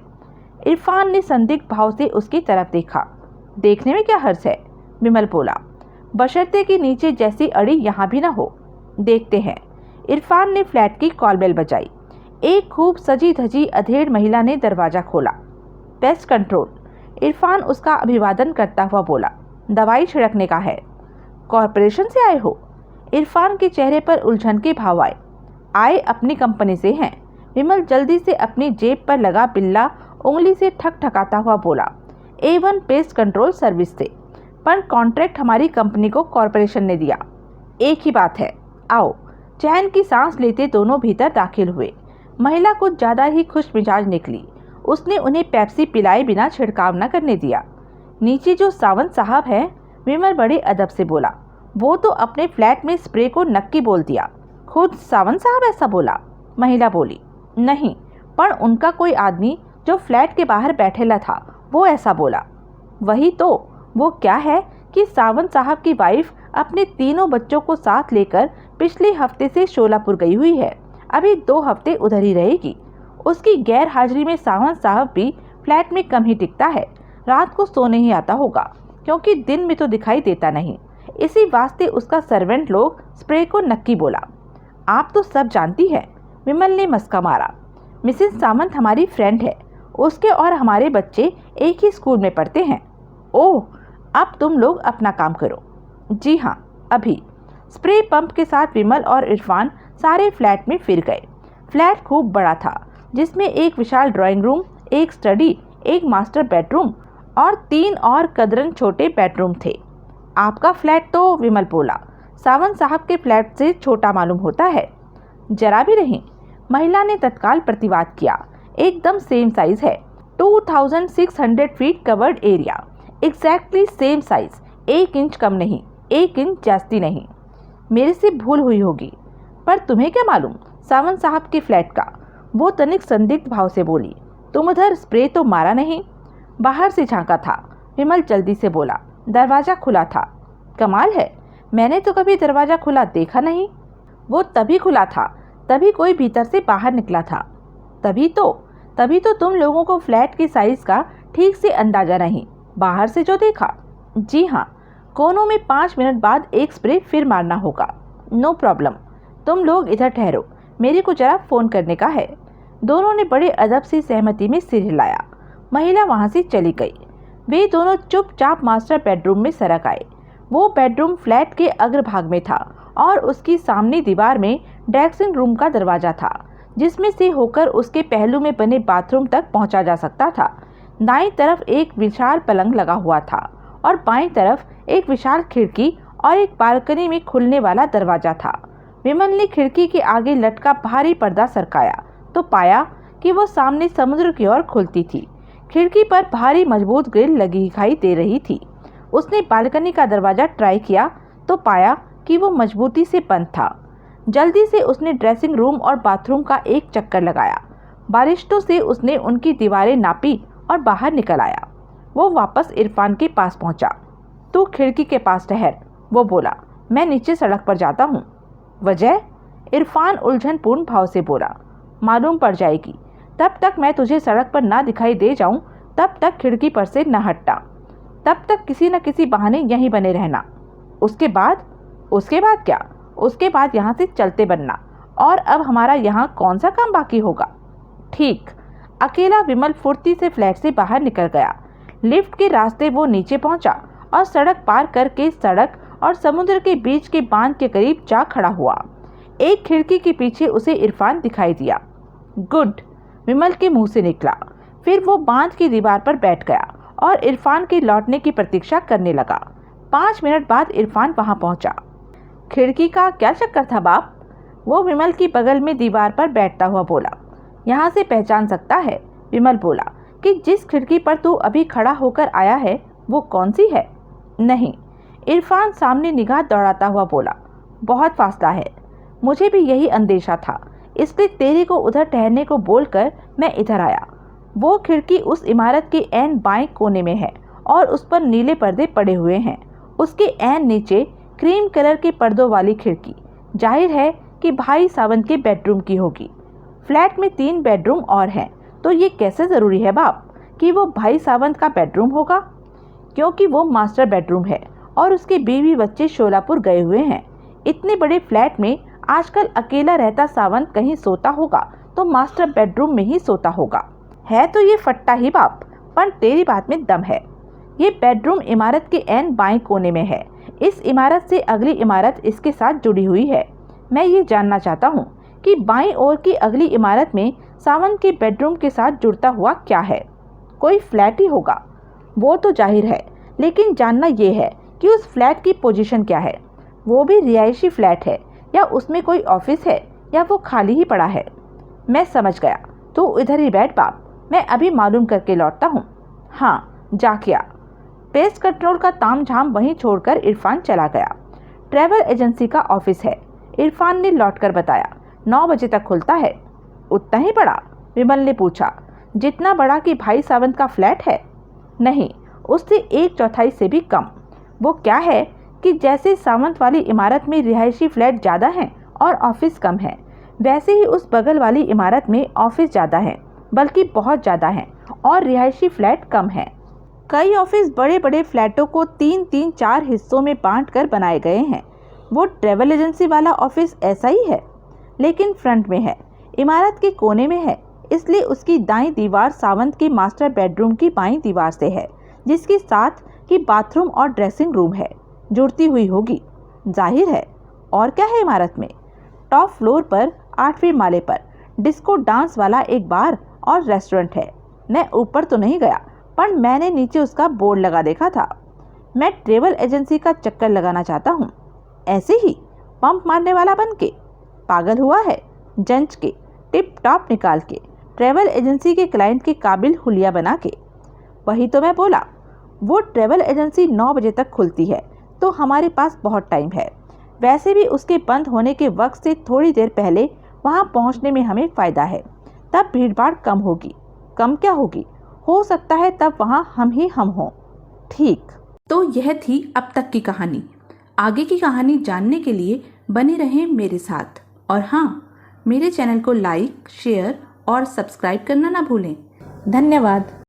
Speaker 1: इरफान ने संदिग्ध भाव से उसकी तरफ देखा। देखने में क्या हर्ज है, विमल बोला, बशर्ते कि नीचे जैसी अड़ी यहाँ भी ना हो। देखते हैं। इरफान ने फ्लैट की कॉल बेल बजाई। एक खूब सजी धजी अधेड़ महिला ने दरवाजा खोला। Pest control. इरफान उसका अभिवादन करता हुआ बोला, दवाई छिड़कने का है। कॉरपोरेशन से आए हो? इरफान के चेहरे पर उलझन के भाव आए अपनी कंपनी से हैं। विमल जल्दी से अपनी जेब पर लगा बिल्ला उंगली से ठकठकाता हुआ बोला, A1 पेस्ट कंट्रोल सर्विस से, पर कॉन्ट्रैक्ट हमारी कंपनी को कॉरपोरेशन ने दिया। एक ही बात है, आओ। चैन की सांस लेते दोनों भीतर दाखिल हुए। महिला कुछ ज़्यादा ही खुश मिजाज निकली। उसने उन्हें पेप्सी पिलाए बिना छिड़काव न करने दिया। नीचे जो सावंत साहब हैं, विमल बड़े अदब से बोला, वो तो अपने फ्लैट में स्प्रे को नक्की बोल दिया। खुद सावंत साहब ऐसा बोला? महिला बोली, नहीं, पर उनका कोई आदमी जो फ्लैट के बाहर बैठेला था वो ऐसा बोला। वही तो, वो क्या है कि सावंत साहब की वाइफ अपने तीनों बच्चों को साथ लेकर पिछले हफ्ते से शोलापुर गई हुई है। अभी 2 हफ्ते उधर ही रहेगी। उसकी गैर हाजिरी में सावंत साहब भी फ्लैट में कम ही टिकता है। रात को सोने ही आता होगा, क्योंकि दिन में तो दिखाई देता नहीं। इसी वास्ते उसका सर्वेंट लोग स्प्रे को नक्की बोला। आप तो सब जानती है, विमल ने मस्का मारा। मिसेस सावंत हमारी फ्रेंड है। उसके और हमारे बच्चे एक ही स्कूल में पढ़ते हैं। ओह, अब तुम लोग अपना काम करो। जी हाँ, अभी। स्प्रे पंप के साथ विमल और इरफान सारे फ्लैट में फिर गए। फ्लैट खूब बड़ा था, जिसमें एक विशाल ड्राइंग रूम, एक स्टडी, एक मास्टर बेडरूम और 3 और कदरन छोटे बेडरूम थे। आपका फ्लैट तो, विमल बोला, सावंत साहब के फ्लैट से छोटा मालूम होता है। जरा भी नहीं, महिला ने तत्काल प्रतिवाद किया। एकदम सेम साइज है। 2600 feet covered area, exactly same size. 1 inch कम नहीं, 1 इंच जास्ती नहीं। मेरे से भूल हुई होगी, पर तुम्हें क्या मालूम सावंत साहब के फ्लैट का? वो तनिक संदिग्ध भाव से बोली, तुम उधर स्प्रे तो मारा नहीं? बाहर से झांका था, विमल जल्दी से बोला। दरवाज़ा खुला था। कमाल है, मैंने तो कभी दरवाज़ा खुला देखा नहीं। वो तभी खुला था, तभी कोई भीतर से बाहर निकला था। तभी तो तुम लोगों को फ्लैट की साइज़ का ठीक से अंदाज़ा नहीं, बाहर से जो देखा। जी हाँ, कोनों में 5 मिनट बाद एक स्प्रे फिर मारना होगा। नो प्रॉब्लम, तुम लोग इधर ठहरो, मेरे को जरा फ़ोन करने का है। दोनों ने बड़े अदब से सहमति में सिर हिलाया। महिला वहाँ से चली गई। वे दोनों चुपचाप मास्टर बेडरूम में सरक आए। वो बेडरूम फ्लैट के अग्रभाग में था और उसकी सामने दीवार में ड्रेसिंग रूम का दरवाज़ा था, जिसमें से होकर उसके पहलू में बने बाथरूम तक पहुंचा जा सकता था। दाईं तरफ एक विशाल पलंग लगा हुआ था और बाईं तरफ एक विशाल खिड़की और एक बालकनी में खुलने वाला दरवाज़ा था। विमल ने खिड़की के आगे लटका भारी पर्दा सरकाया तो पाया कि वो सामने समुद्र की ओर खुलती थी। खिड़की पर भारी मजबूत ग्रिल लगी दिखाई दे रही थी। उसने बालकनी का दरवाज़ा ट्राई किया तो पाया कि वो मजबूती से बंद था। जल्दी से उसने ड्रेसिंग रूम और बाथरूम का एक चक्कर लगाया। बारिशों से उसने उनकी दीवारें नापी और बाहर निकल आया। वो वापस इरफान के पास पहुंचा। तू खिड़की के पास ठहर, वो बोला, मैं नीचे सड़क पर जाता हूँ। वजह? इरफान उलझनपूर्ण भाव से बोला, मालूम पड़ जाएगी। तब तक मैं तुझे सड़क पर ना दिखाई दे जाऊं, तब तक खिड़की पर से न हटना। तब तक किसी न किसी बहाने यहीं बने रहना। उसके बाद क्या? उसके बाद यहाँ से चलते बनना। और अब हमारा यहाँ कौन सा काम बाकी होगा? ठीक। अकेला विमल फुर्ती से फ्लैट से बाहर निकल गया। लिफ्ट के रास्ते वो नीचे पहुंचा और सड़क पार करके सड़क और समुद्र के बीच के बांध के करीब जा खड़ा हुआ। एक खिड़की के पीछे उसे इरफान दिखाई दिया। गुड, विमल के मुंह से निकला। फिर वो बांध की दीवार पर बैठ गया और इरफान के लौटने की प्रतीक्षा करने लगा। 5 मिनट बाद इरफान वहां पहुंचा। खिड़की का क्या चक्कर था बाप? वो विमल की बगल में दीवार पर बैठता हुआ बोला। यहाँ से पहचान सकता है, विमल बोला, कि जिस खिड़की पर तू अभी खड़ा होकर आया है वो कौन सी है? नहीं, इरफान सामने निगाह दौड़ाता हुआ बोला, बहुत फासला है। मुझे भी यही अंदेशा था, इसलिए तेरे को उधर ठहरने को बोलकर मैं इधर आया। वो खिड़की उस इमारत के ऐन बाएं कोने में है और उस पर नीले पर्दे पड़े हुए हैं। उसके ऐन नीचे क्रीम कलर के पर्दों वाली खिड़की, जाहिर है कि भाई सावंत के बेडरूम की होगी। फ्लैट में 3 बेडरूम और हैं, तो ये कैसे ज़रूरी है बाप कि वो भाई सावंत का बेडरूम होगा? क्योंकि वो मास्टर बेडरूम है और उसके बीवी बच्चे शोलापुर गए हुए हैं। इतने बड़े फ्लैट में आजकल अकेला रहता सावंत कहीं सोता होगा तो मास्टर बेडरूम में ही सोता होगा। है तो ये फट्टा ही बाप, पर तेरी बात में दम है। ये बेडरूम इमारत के ऐन बाएं कोने में है। इस इमारत से अगली इमारत इसके साथ जुड़ी हुई है। मैं ये जानना चाहता हूँ कि बाईं ओर की अगली इमारत में सावंत के बेडरूम के साथ जुड़ता हुआ क्या है? कोई फ्लैट ही होगा, वो तो जाहिर है, लेकिन जानना ये है कि उस फ्लैट की पोजीशन क्या है। वो भी रिहायशी फ्लैट है या उसमें कोई ऑफिस है या वो खाली ही पड़ा है? मैं समझ गया, तू इधर ही बैठ बाप, मैं अभी मालूम करके लौटता हूँ। हाँ, जा क्या। पेस्ट कंट्रोल का तामझाम वहीं छोड़कर इरफान चला गया। ट्रैवल एजेंसी का ऑफिस है, इरफान ने लौटकर बताया। 9 बजे तक खुलता है। उतना ही बड़ा? विमल ने पूछा। जितना बड़ा कि भाई सावंत का फ्लैट है? नहीं, उससे 1/4 से भी कम। वो क्या है कि जैसे सावंत वाली इमारत में रिहायशी फ्लैट ज़्यादा हैं और ऑफिस कम है, वैसे ही उस बगल वाली इमारत में ऑफिस ज़्यादा हैं, बल्कि बहुत ज़्यादा हैं, और रिहायशी फ्लैट कम हैं। कई ऑफिस बड़े बड़े फ्लैटों को 3-3-4 हिस्सों में बांट कर बनाए गए हैं। वो ट्रैवल एजेंसी वाला ऑफिस ऐसा ही है, लेकिन फ्रंट में है, इमारत के कोने में है, इसलिए उसकी दाईं दीवार सावंत के मास्टर बेडरूम की बाईं दीवार से है, जिसके साथ कि बाथरूम और ड्रेसिंग रूम है, जुड़ती हुई होगी, जाहिर है। और क्या है इमारत में? टॉप फ्लोर पर 8वें माले पर डिस्को डांस वाला एक बार और रेस्टोरेंट है। मैं ऊपर तो नहीं गया, पर मैंने नीचे उसका बोर्ड लगा देखा था। मैं ट्रैवल एजेंसी का चक्कर लगाना चाहता हूँ, ऐसे ही पंप मारने वाला बन के। पागल हुआ है? जंच के टिप टॉप निकाल के, ट्रैवल एजेंसी के क्लाइंट के काबिल हुलिया बना के। वही तो मैं बोला, वो ट्रैवल एजेंसी 9 बजे तक खुलती है, तो हमारे पास बहुत टाइम है। वैसे भी उसके बंद होने के वक्त से थोड़ी देर पहले वहाँ पहुँचने में हमें फ़ायदा है। तब भीड़भाड़ कम होगी। कम क्या होगी, हो सकता है तब वहाँ हम हों। ठीक, तो यह थी अब तक की कहानी। आगे की कहानी जानने के लिए बने रहें मेरे साथ। और हाँ, मेरे चैनल को लाइक, शेयर और सब्सक्राइब करना ना भूलें। धन्यवाद।